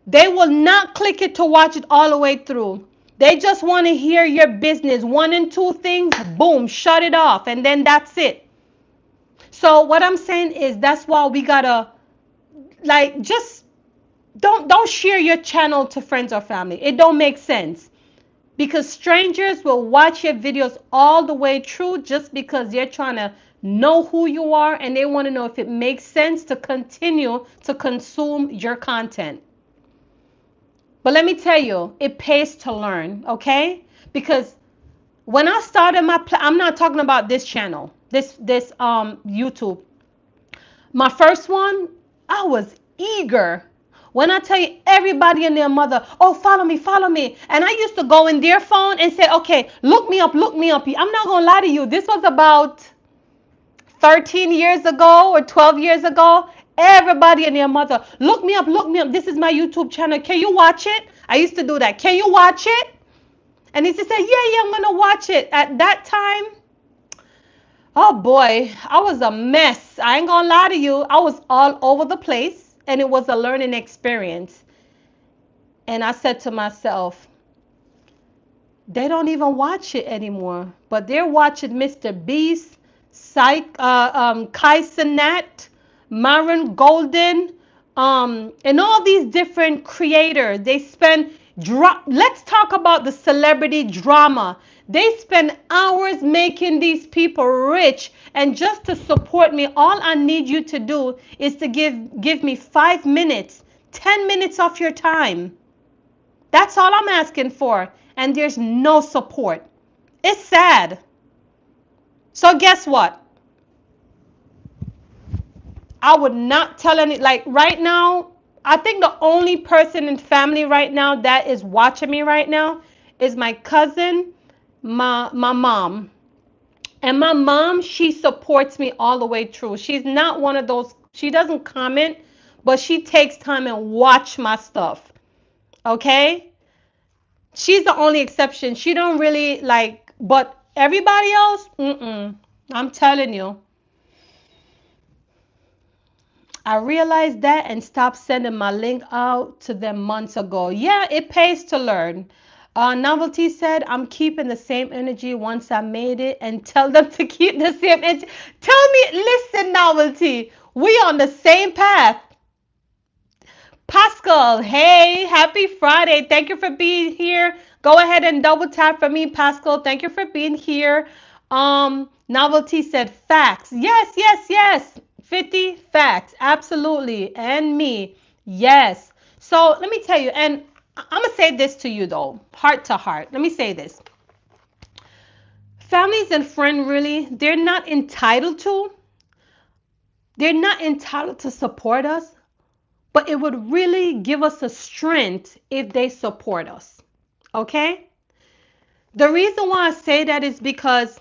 they will not click it to watch it all the way through. They just want to hear your business. One and two things, boom, shut it off. And then that's it. So what I'm saying is that's why we gotta like just don't share your channel to friends or family. It don't make sense because strangers will watch your videos all the way through just because they're trying to know who you are and they want to know if it makes sense to continue to consume your content. But let me tell you, it pays to learn, okay? Because when I started I'm not talking about this channel, this YouTube. My first one, I was eager. When I tell you everybody and their mother, oh, follow me, follow me. And I used to go in their phone and say, okay, look me up, look me up. I'm not going to lie to you. This was about 13 years ago or 12 years ago. Everybody and their mother, look me up, look me up. This is my YouTube channel. Can you watch it? I used to do that. Can you watch it? And he used to say, yeah, I'm going to watch it. At that time, oh boy, I was a mess. I ain't gonna lie to you. I was all over the place and it was a learning experience. And I said to myself, they don't even watch it anymore, but they're watching Mr. Beast, Kai Cenat, Myron Golden, and all these different creators. They spend, let's talk about the celebrity drama. They spend hours making these people rich. And just to support me, all I need you to do is to give me 5 minutes, 10 minutes of your time. That's all I'm asking for. And there's no support. It's sad. So guess what? I would not tell any, like right now, I think the only person in family right now that is watching me right now is my cousin, my mom. And my mom, she supports me all the way through. She's not one of those, she doesn't comment, but she takes time and watch my stuff. Okay? She's the only exception. She don't really like, but everybody else, I'm telling you. I realized that and stopped sending my link out to them months ago. Yeah, it pays to learn. Novelty said, I'm keeping the same energy once I made it and tell them to keep the same energy. Tell me, listen, Novelty, we on the same path. Pascal, hey, happy Friday. Thank you for being here. Go ahead and double tap for me, Pascal. Thank you for being here. Novelty said facts. Yes, yes, yes. 50 facts. Absolutely. And me. Yes. So let me tell you, and I'm going to say this to you though, heart to heart. Let me say this. Families and friends really, they're not entitled to support us. But it would really give us a strength if they support us. Okay? The reason why I say that is because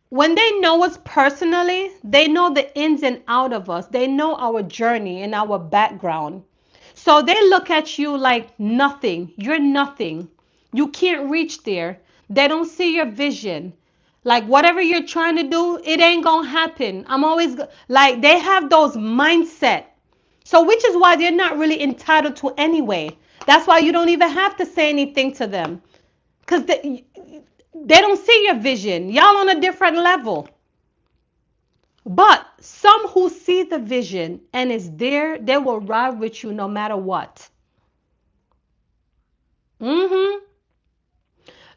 when they know us personally, they know the ins and out of us. They know our journey and our background. So they look at you like nothing. You're nothing. You can't reach there. They don't see your vision. Like whatever you're trying to do, it ain't gonna happen. I'm always like they have those mindset. So which is why they're not really entitled to anyway. That's why you don't even have to say anything to them. Because they don't see your vision. Y'all on a different level. But some who see the vision and is there, they will ride with you no matter what.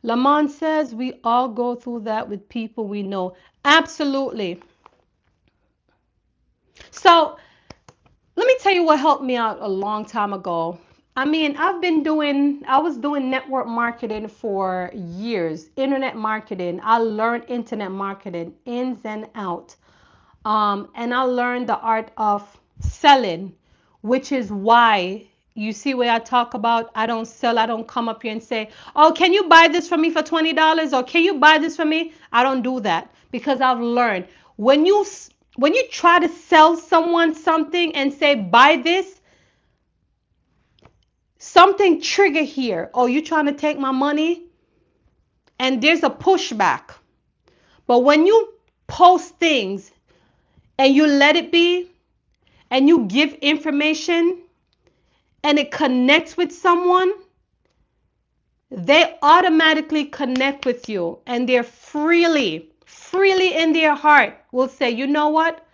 Lamont says we all go through that with people we know. Absolutely. So let me tell you what helped me out a long time ago. I mean, I was doing network marketing for years, internet marketing. I learned internet marketing ins and out. And I learned the art of selling, which is why you see where I talk about I don't sell, I don't come up here and say, oh, can you buy this for me for $20 or can you buy this for me? I don't do that because I've learned when you try to sell someone something and say buy this, something trigger here. Oh, you trying to take my money? And there's a pushback. But when you post things and you let it be and you give information and it connects with someone, they automatically connect with you and they're freely in their heart will say, you know what?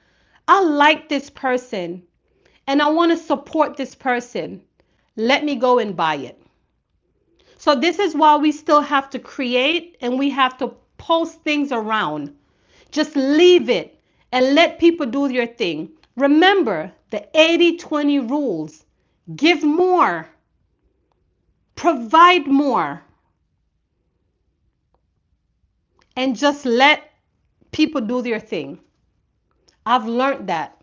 I like this person and I want to support this person. Let me go and buy it. So this is why we still have to create and we have to post things around. Just leave it and let people do their thing. Remember the 80-20 rules. Give more. Provide more. And just let people do their thing. I've learned that.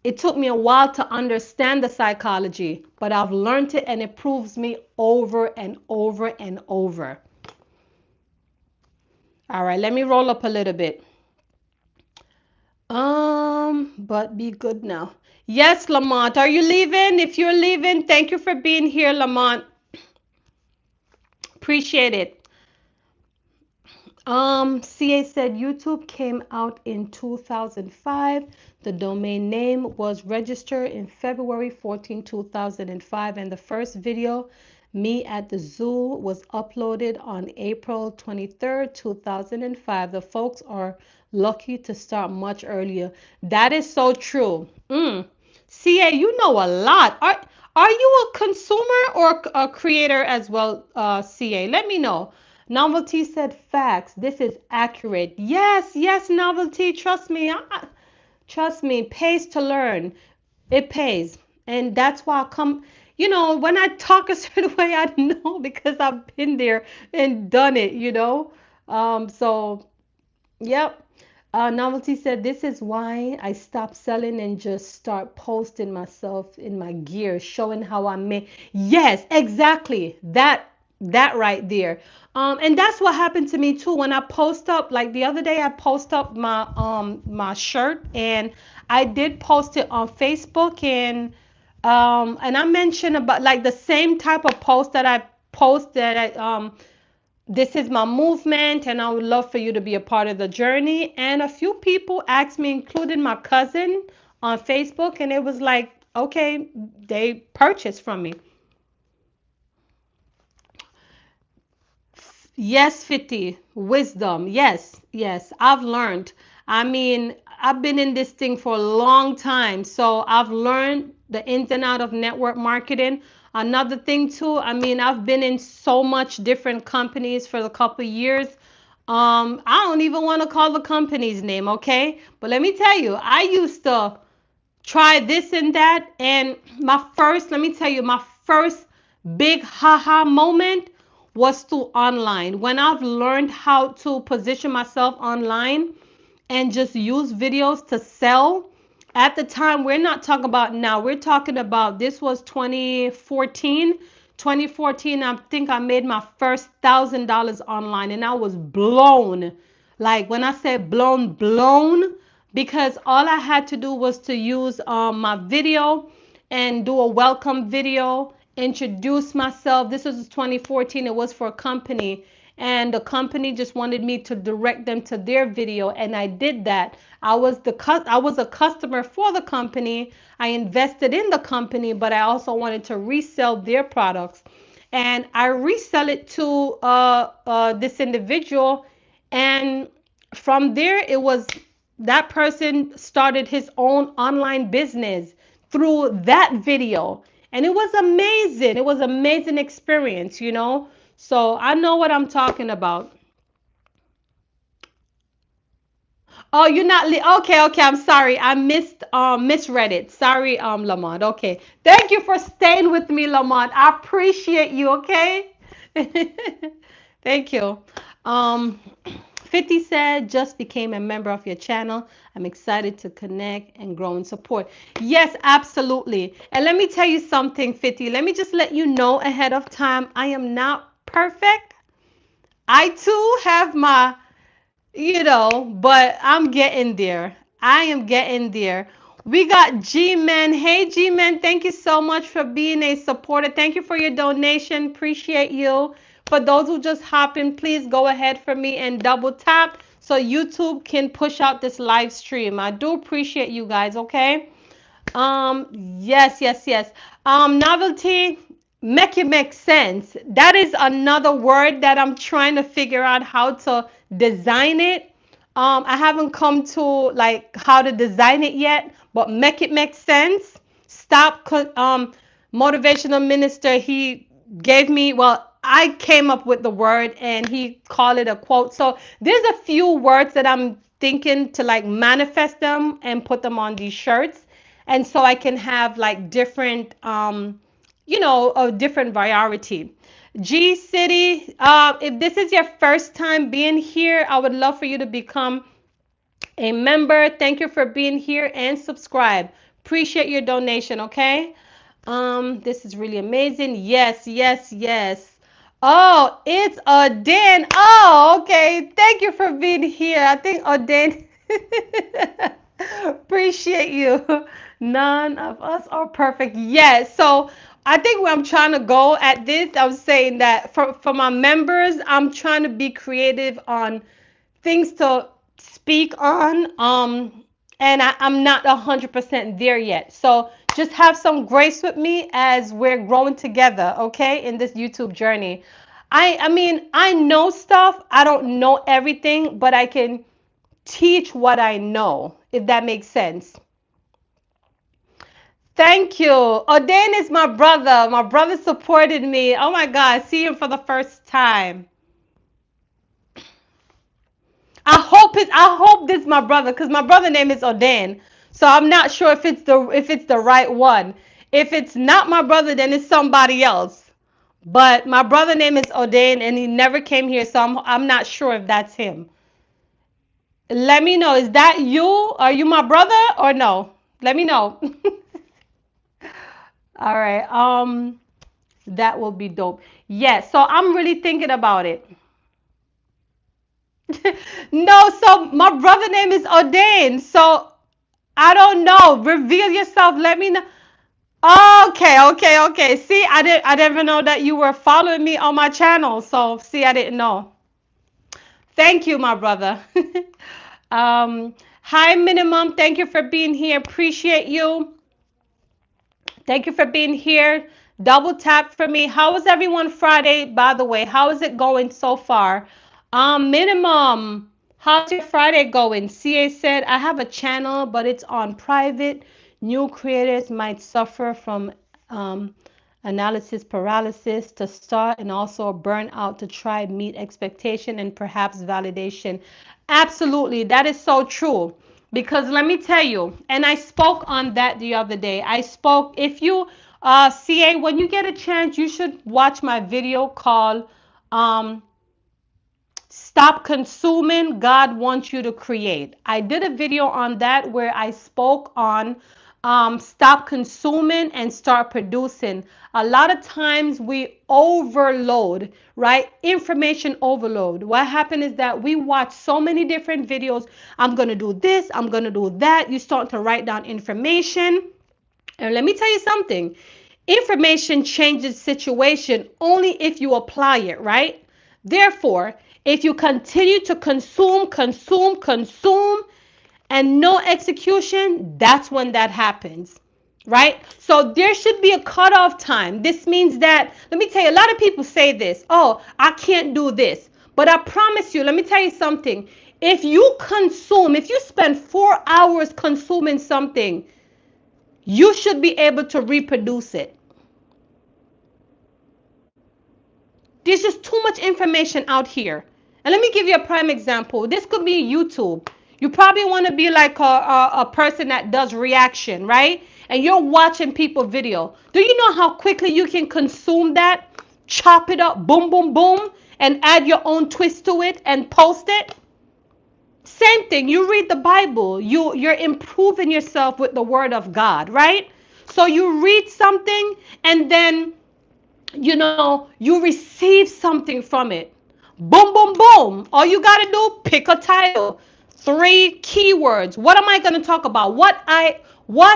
It took me a while to understand the psychology, but I've learned it and it proves me over and over and over. All right, let me roll up a little bit. But be good now. Yes, Lamont, are you leaving? If you're leaving, thank you for being here, Lamont. Appreciate it. CA said YouTube came out in 2005. The domain name was registered in February 14, 2005, and the first video, me at the zoo, was uploaded on April 23rd, 2005. The folks are lucky to start much earlier. That is so true. CA, you know a lot. Are you a consumer or a creator as well, CA? Let me know. Novelty said facts. This is accurate. Yes, yes, Novelty. Trust me. Trust me. Pays to learn. It pays. And that's why I come, when I talk a certain way, I know because I've been there and done it, So, yep. Novelty said, this is why I stopped selling and just start posting myself in my gear, showing how I make. Yes, exactly. That right there. And that's what happened to me too. When I post up, like the other day, I post up my shirt and I did post it on Facebook and I mentioned about like the same type of post that I post that this is my movement and I would love for you to be a part of the journey. And a few people asked me, including my cousin on Facebook, and it was like, okay, they purchased from me. Yes, 50. Wisdom. Yes, yes. I've learned. I mean, I've been in this thing for a long time. So I've learned the ins and out of network marketing. Another thing too, I mean, I've been in so much different companies for a couple of years. I don't even want to call the company's name, okay? But let me tell you, I used to try this and that. And let me tell you, my first big haha moment was through online. When I've learned how to position myself online and just use videos to sell. At the time, we're not talking about now, we're talking about this was 2014. 2014, I think I made my first $1,000 online and I was blown. Like when I said blown, because all I had to do was to use my video and do a welcome video, introduce myself. This was 2014. It was for a company, and the company just wanted me to direct them to their video, and I did that. I was a customer for the company. I invested in the company, but I also wanted to resell their products, and I resell it to this individual, and from there it was that person started his own online business through that video, and it was amazing. It was an amazing experience. So I know what I'm talking about. Oh, you're not okay. I'm sorry. I misread it. Sorry, Lamont. Okay. Thank you for staying with me, Lamont. I appreciate you, okay? Thank you. Um 50 said, just became a member of your channel. I'm excited to connect and grow and support. Yes, absolutely. And let me tell you something, 50. Let me just let you know ahead of time, I am not perfect. I too have my, but I'm getting there. I am getting there. We got G-Man. Hey, G-Man, thank you so much for being a supporter. Thank you for your donation. Appreciate you. For those who just hop in, please go ahead for me and double tap so YouTube can push out this live stream. I do appreciate you guys, okay? Yes, yes, yes. Novelty, make it make sense. That is another word that I'm trying to figure out how to design it. I haven't come to like how to design it yet, but make it make sense. Stop, motivational minister. He gave me, well, I came up with the word and he called it a quote. So there's a few words that I'm thinking to like manifest them and put them on these shirts, and so I can have like different, a different variety. G City, if this is your first time being here, I would love for you to become a member. Thank you for being here and subscribe. Appreciate your donation, okay? This is really amazing. Yes, yes, yes. Oh, it's Odin. Oh, okay. Thank you for being here. I think Odin. Appreciate you. None of us are perfect. Yes. So I think where I'm trying to go at this, I was saying that for my members, I'm trying to be creative on things to speak on. And I'm not 100% there yet. So just have some grace with me as we're growing together, okay, in this YouTube journey. I mean, I know stuff. I don't know everything, but I can teach what I know, if that makes sense. Thank you. Odin is my brother. My brother supported me. Oh my God, see him for the first time. I hope this is my brother because my brother name is Odin. So I'm not sure if it's the right one. If it's not my brother, then it's somebody else. But my brother name is Odin and he never came here, so I'm not sure if that's him. Let me know. Is that you? Are you my brother or no? Let me know. All right. That will be dope. Yes. So I'm really thinking about it. No, so my brother name is Odin. So I don't know. Reveal yourself. Let me know. Okay, okay, okay. See, I didn't even know that you were following me on my channel. So see, I didn't know. Thank you, my brother. Hi, Minimum. Thank you for being here. Appreciate you. Thank you for being here. Double tap for me. How was everyone Friday, by the way? How is it going so far? Minimum. How's your Friday going? CA said, I have a channel, but it's on private. New creators might suffer from analysis paralysis to start and also burnout to try meet expectation and perhaps validation. Absolutely. That is so true. Because let me tell you, and I spoke on that the other day. I spoke, if you, CA, when you get a chance, you should watch my video called um, Stop Consuming, God Wants You to Create. I did a video on that where I spoke on stop consuming and start producing. A lot of times we overload, right? Information overload. What happened is that we watch so many different videos. I'm going to do this, I'm going to do that. You start to write down information. And let me tell you something. Information changes situation only if you apply it, right? Therefore, if you continue to consume, and no execution, that's when that happens, right? So there should be a cutoff time. This means that, let me tell you, a lot of people say this, oh, I can't do this. But I promise you, let me tell you something. If you spend 4 hours consuming something, you should be able to reproduce it. There's just too much information out here. And let me give you a prime example. This could be YouTube. You probably want to be like a person that does reaction, right? And you're watching people video. Do you know how quickly you can consume that? Chop it up, boom, boom, boom, and add your own twist to it and post it? Same thing. You read the Bible. You're improving yourself with the Word of God, right? So you read something, and then you receive something from it. Boom, boom, boom. All you got to do, pick a title, three keywords. What am I going to talk about? What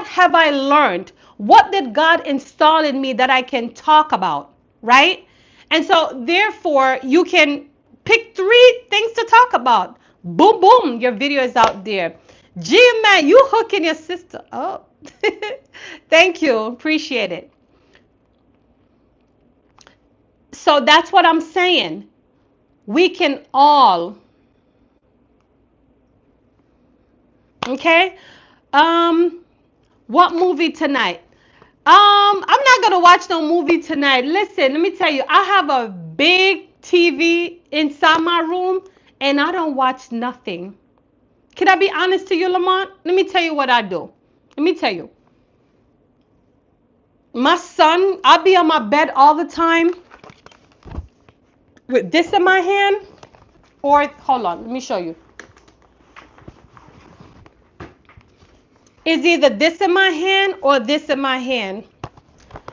have I learned? What did God install in me that I can talk about, right? And so therefore you can pick three things to talk about. Boom, boom, your video is out there. Gee, man, you hooking your sister up. Thank you. Appreciate it. So that's what I'm saying. We can all, okay? Um, what movie tonight? I'm not gonna watch no movie tonight. Listen, let me tell you, I have a big TV inside my room, and I don't watch nothing. Can I be honest to you, Lamont? Let me tell you what I do. Let me tell you. My son, I'll be on my bed all the time with this in my hand, or hold on, let me show you. It's either this in my hand or this in my hand.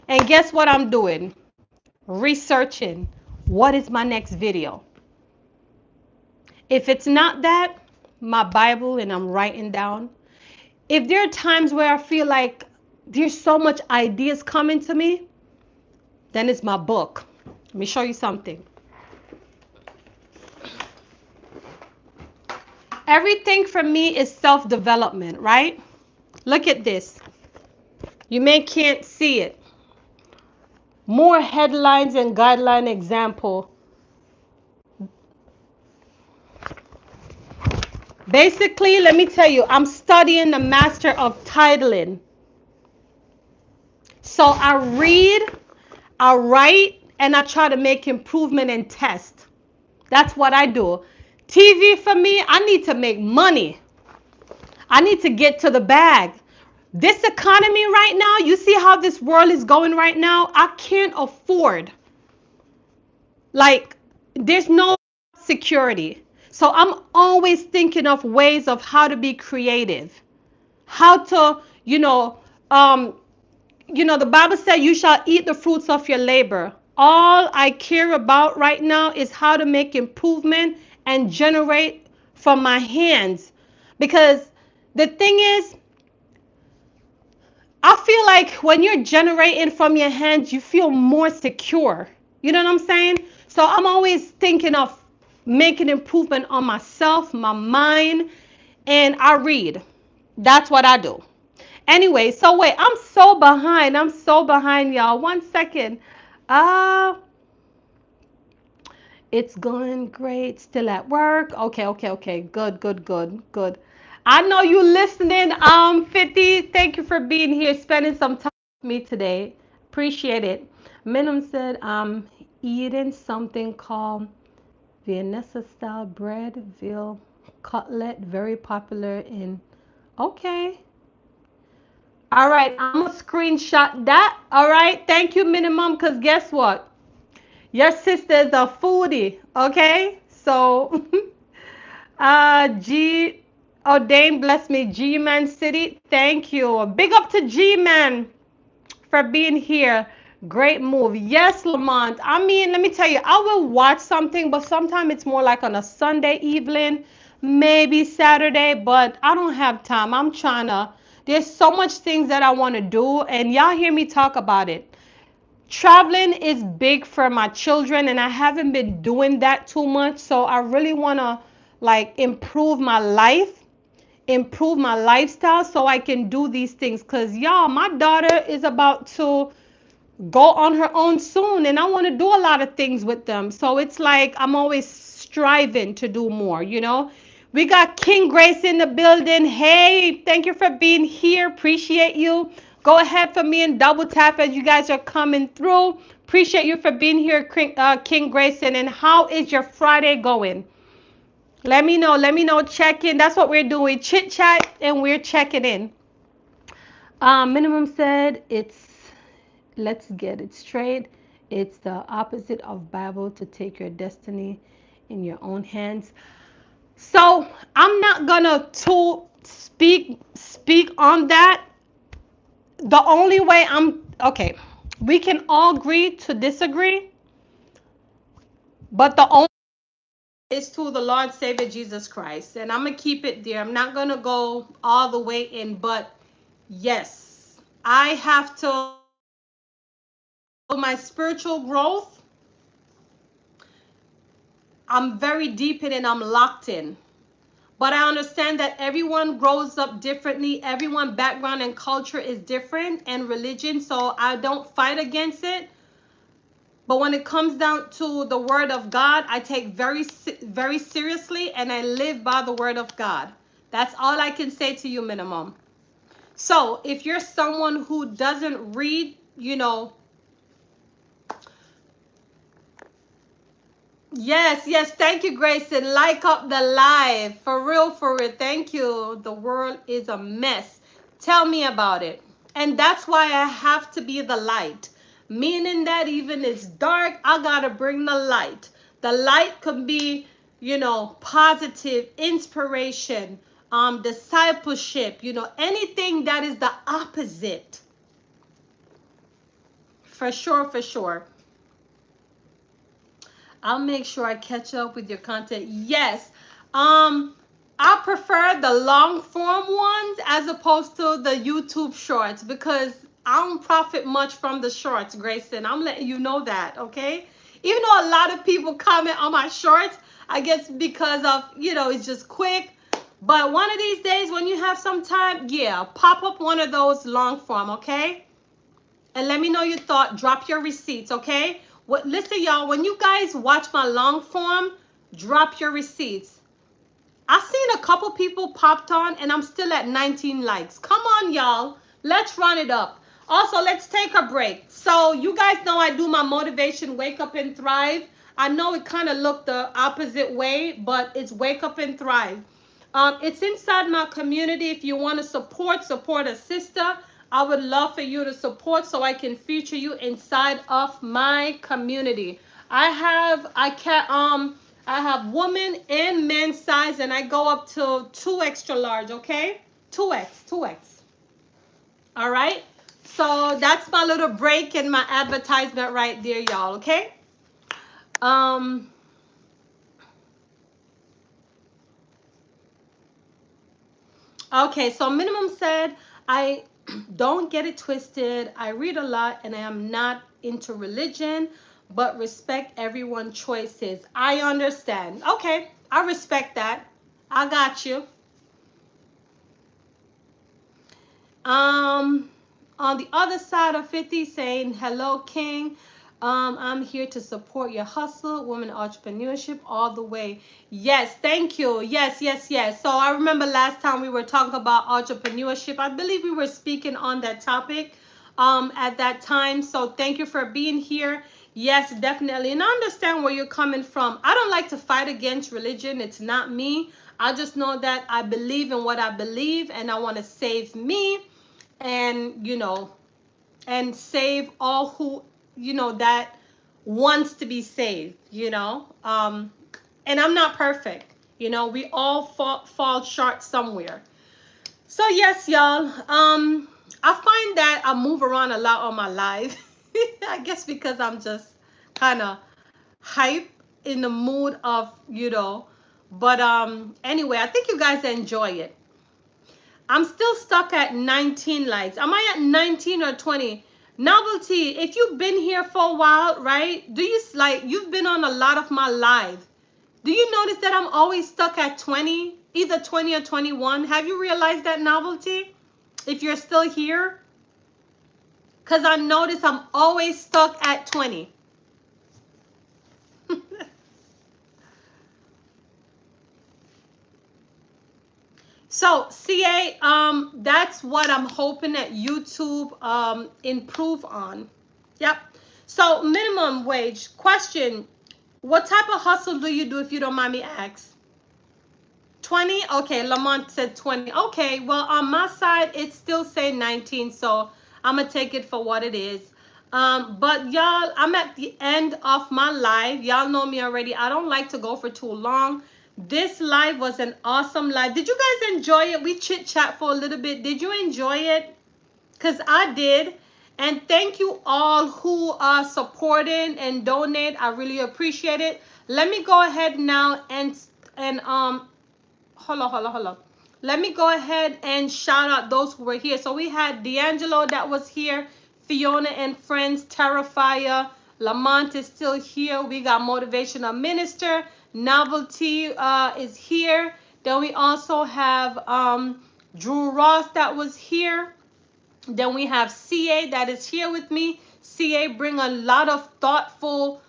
And guess what I'm doing? Researching. What is my next video? If it's not that, my Bible, and I'm writing down. If there are times where I feel like there's so much ideas coming to me, then it's my book. Let me show you something. Everything for me is self-development, right? Look at this. You may can't see it. More headlines and guideline example. Basically, let me tell you, I'm studying the master of titling. So I read, I write, and I try to make improvement and test. That's what I do. TV for me, I need to make money. I need to get to the bag. This economy right now, you see how this world is going right now? I can't afford. Like, there's no security. So I'm always thinking of ways of how to be creative. How to, the Bible said you shall eat the fruits of your labor. All I care about right now is how to make improvement and generate from my hands. Because the thing is, I feel like when you're generating from your hands, you feel more secure. You know what I'm saying? So I'm always thinking of making improvement on myself, my mind, and I read. That's what I do. Anyway, so wait, I'm so behind. I'm so behind, y'all. 1 second. Uh, it's going great. Still at work. Okay, okay, okay. Good, good, good, good. I know you listening. 50. Thank you for being here, spending some time with me today. Appreciate it. Minimum said I'm eating something called Viennese style bread, veal cutlet, very popular in. Okay. All right, I'm gonna screenshot that. All right, thank you, minimum. Cause guess what? Your sister's a foodie. Okay, so G, oh Dane bless me, G Man City. Thank you. Big up to G Man for being here. Great move. Yes, Lamont. I mean, let me tell you, I will watch something, but sometimes it's more like on a Sunday evening, maybe Saturday, but I don't have time. I'm trying to, there's so much things that I want to do, and y'all hear me talk about it. Traveling is big for my children, and I haven't been doing that too much, so I really want to like improve my life, improve my lifestyle so I can do these things. Because y'all, my daughter is about to go on her own soon, and I want to do a lot of things with them. So it's like I'm always striving to do more. We got King Grace in the building. Hey, thank you for being here. Appreciate you. Go ahead for me and double tap as you guys are coming through. Appreciate you for being here, King Grayson. And how is your Friday going? Let me know. Let me know. Check in. That's what we're doing. Chit chat, and we're checking in. Minimum said it's, let's get it straight. It's the opposite of Bible to take your destiny in your own hands. So I'm not gonna to speak on that. The only way I'm okay, we can all agree to disagree, but the only is to the Lord Savior Jesus Christ. And I'm gonna keep it there. I'm not gonna go all the way in, but yes, I have to my spiritual growth. I'm very deep in and I'm locked in. But I understand that everyone grows up differently. Everyone background and culture is different and religion, so I don't fight against it. But when it comes down to the word of God, I take very seriously and I live by the word of God. That's all I can say to you, minimum. So if you're someone who doesn't read, yes, thank you, Grayson. Like up the live. For real, for real. Thank you. The world is a mess. Tell me about it. And that's why I have to be the light. Meaning that even it's dark, I gotta bring the light. The light can be, positive, inspiration, discipleship, anything that is the opposite. For sure, for sure. I'll make sure I catch up with your content. Yes. I prefer the long form ones as opposed to the YouTube shorts because I don't profit much from the shorts, Grayson. I'm letting you know that, okay? Even though a lot of people comment on my shorts, I guess because of, it's just quick. But one of these days when you have some time, yeah, pop up one of those long form, okay? And let me know your thought. Drop your receipts, okay? Listen, y'all, when you guys watch my long form, drop your receipts. I've seen a couple people popped on and I'm still at 19 likes. Come on, y'all. Let's run it up. Also, let's take a break. So you guys know I do my motivation, wake up and thrive. I know it kind of looked the opposite way, but it's wake up and thrive. It's inside my community. If you want to support a sister, I would love for you to support so I can feature you inside of my community. I have woman and men size and I go up to 2 extra large, okay? 2X. All right? So that's my little break and my advertisement right there, y'all, okay? Um Okay, so minimum said, I don't get it twisted. I read a lot and I am not into religion, but respect everyone's choices. I understand. Okay, I respect that. I got you. Um, on the other side of 50 saying, hello, King. I'm here to support your hustle, women entrepreneurship all the way. Yes, thank you. Yes. So I remember last time we were talking about entrepreneurship. I believe we were speaking on that topic at that time. So thank you for being here. Yes, definitely. And I understand where you're coming from. I don't like to fight against religion. It's not me. I just know that I believe in what I believe and I want to save me and and save all who that wants to be saved, and I'm not perfect, we all fall short somewhere. So yes, y'all, I find that I move around a lot on my live. I guess because I'm just kind of hype in the mood of but anyway, I think you guys enjoy it. I'm still stuck at 19 likes. Am I at 19 or 20? Novelty, if you've been here for a while, right? Do you you've been on a lot of my live? Do you notice that I'm always stuck at 20, either 20 or 21? Have you realized that, Novelty? If you're still here, because I notice I'm always stuck at 20. So CA, that's what I'm hoping that YouTube improve on. Yep. So minimum wage question: what type of hustle do you do if you don't mind me ask? 20? Okay, Lamont said 20. Okay, well on my side it's still saying 19, so I'm gonna take it for what it is. But y'all, I'm at the end of my life. Y'all know me already. I don't like to go for too long This live was an awesome live. Did you guys enjoy it? We chit chat for a little bit. Did you enjoy it? Because I did. And thank you all who are supporting and donate. I really appreciate it. Let me go ahead now and hold on. Let me go ahead and shout out those who were here. So we had D'Angelo that was here, Fiona and friends, Terrifier, Lamont is still here. We got Motivational Minister, Novelty is here. Then we also have Drew Ross that was here. Then we have CA that is here with me. CA bring a lot of thoughtful,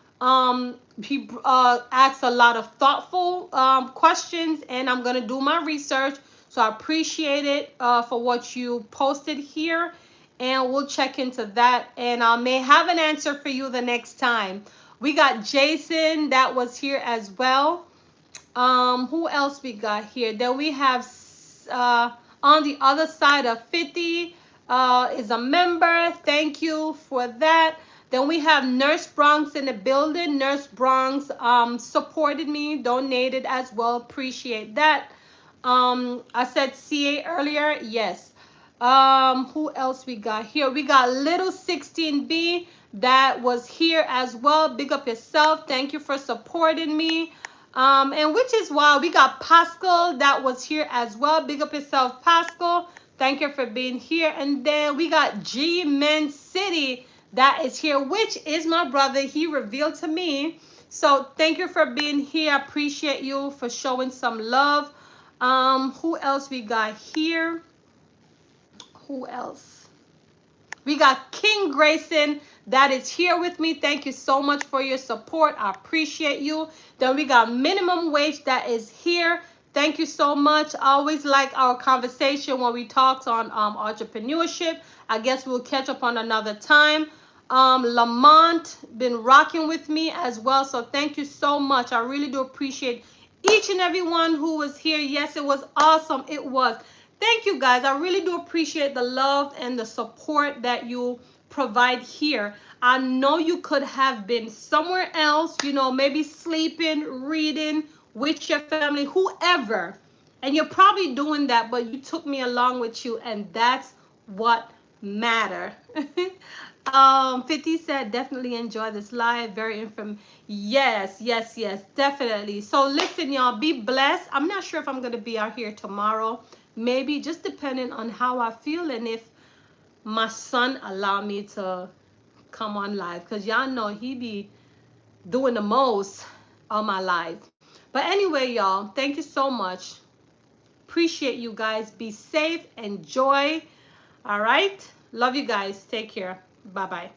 he asks a lot of thoughtful questions, and I'm gonna do my research. So I appreciate it for what you posted here, and we'll check into that, and I may have an answer for you the next time. We got Jason that was here as well. Who else we got here? Then we have on the other side of 50 is a member. Thank you for that. Then we have Nurse Bronx in the building. Nurse Bronx supported me, donated as well. Appreciate that. I said CA earlier. Yes. Who else we got here? We got Little 16B that was here as well. Big up yourself. Thank you for supporting me. And which is why we got Pascal that was here as well. Big up yourself, Pascal. Thank you for being here. And then we got G Men City that is here, which is my brother. He revealed to me. So thank you for being here. I appreciate you for showing some love. Who else we got here? Who else? We got King Grayson that is here with me. Thank you so much for your support. I appreciate you. Then we got Minimum Wage that is here. Thank you so much. I always like our conversation when we talk on entrepreneurship. I guess we'll catch up on another time. Lamont been rocking with me as well. So thank you so much. I really do appreciate each and every one who was here. Yes, it was awesome. It was. Thank you guys. I really do appreciate the love and the support that you provide here. I know you could have been somewhere else, you know, maybe sleeping, reading with your family, whoever. And you're probably doing that, but you took me along with you, and that's what matter. 50 said, definitely enjoy this live. Very informative. Yes, definitely. So listen, y'all, be blessed. I'm not sure if I'm going to be out here tomorrow. Maybe, just depending on how I feel and if my son allow me to come on live, because y'all know he be doing the most on my live. But anyway, y'all, thank you so much. Appreciate you guys. Be safe. Enjoy. All right. Love you guys. Take care. Bye-bye.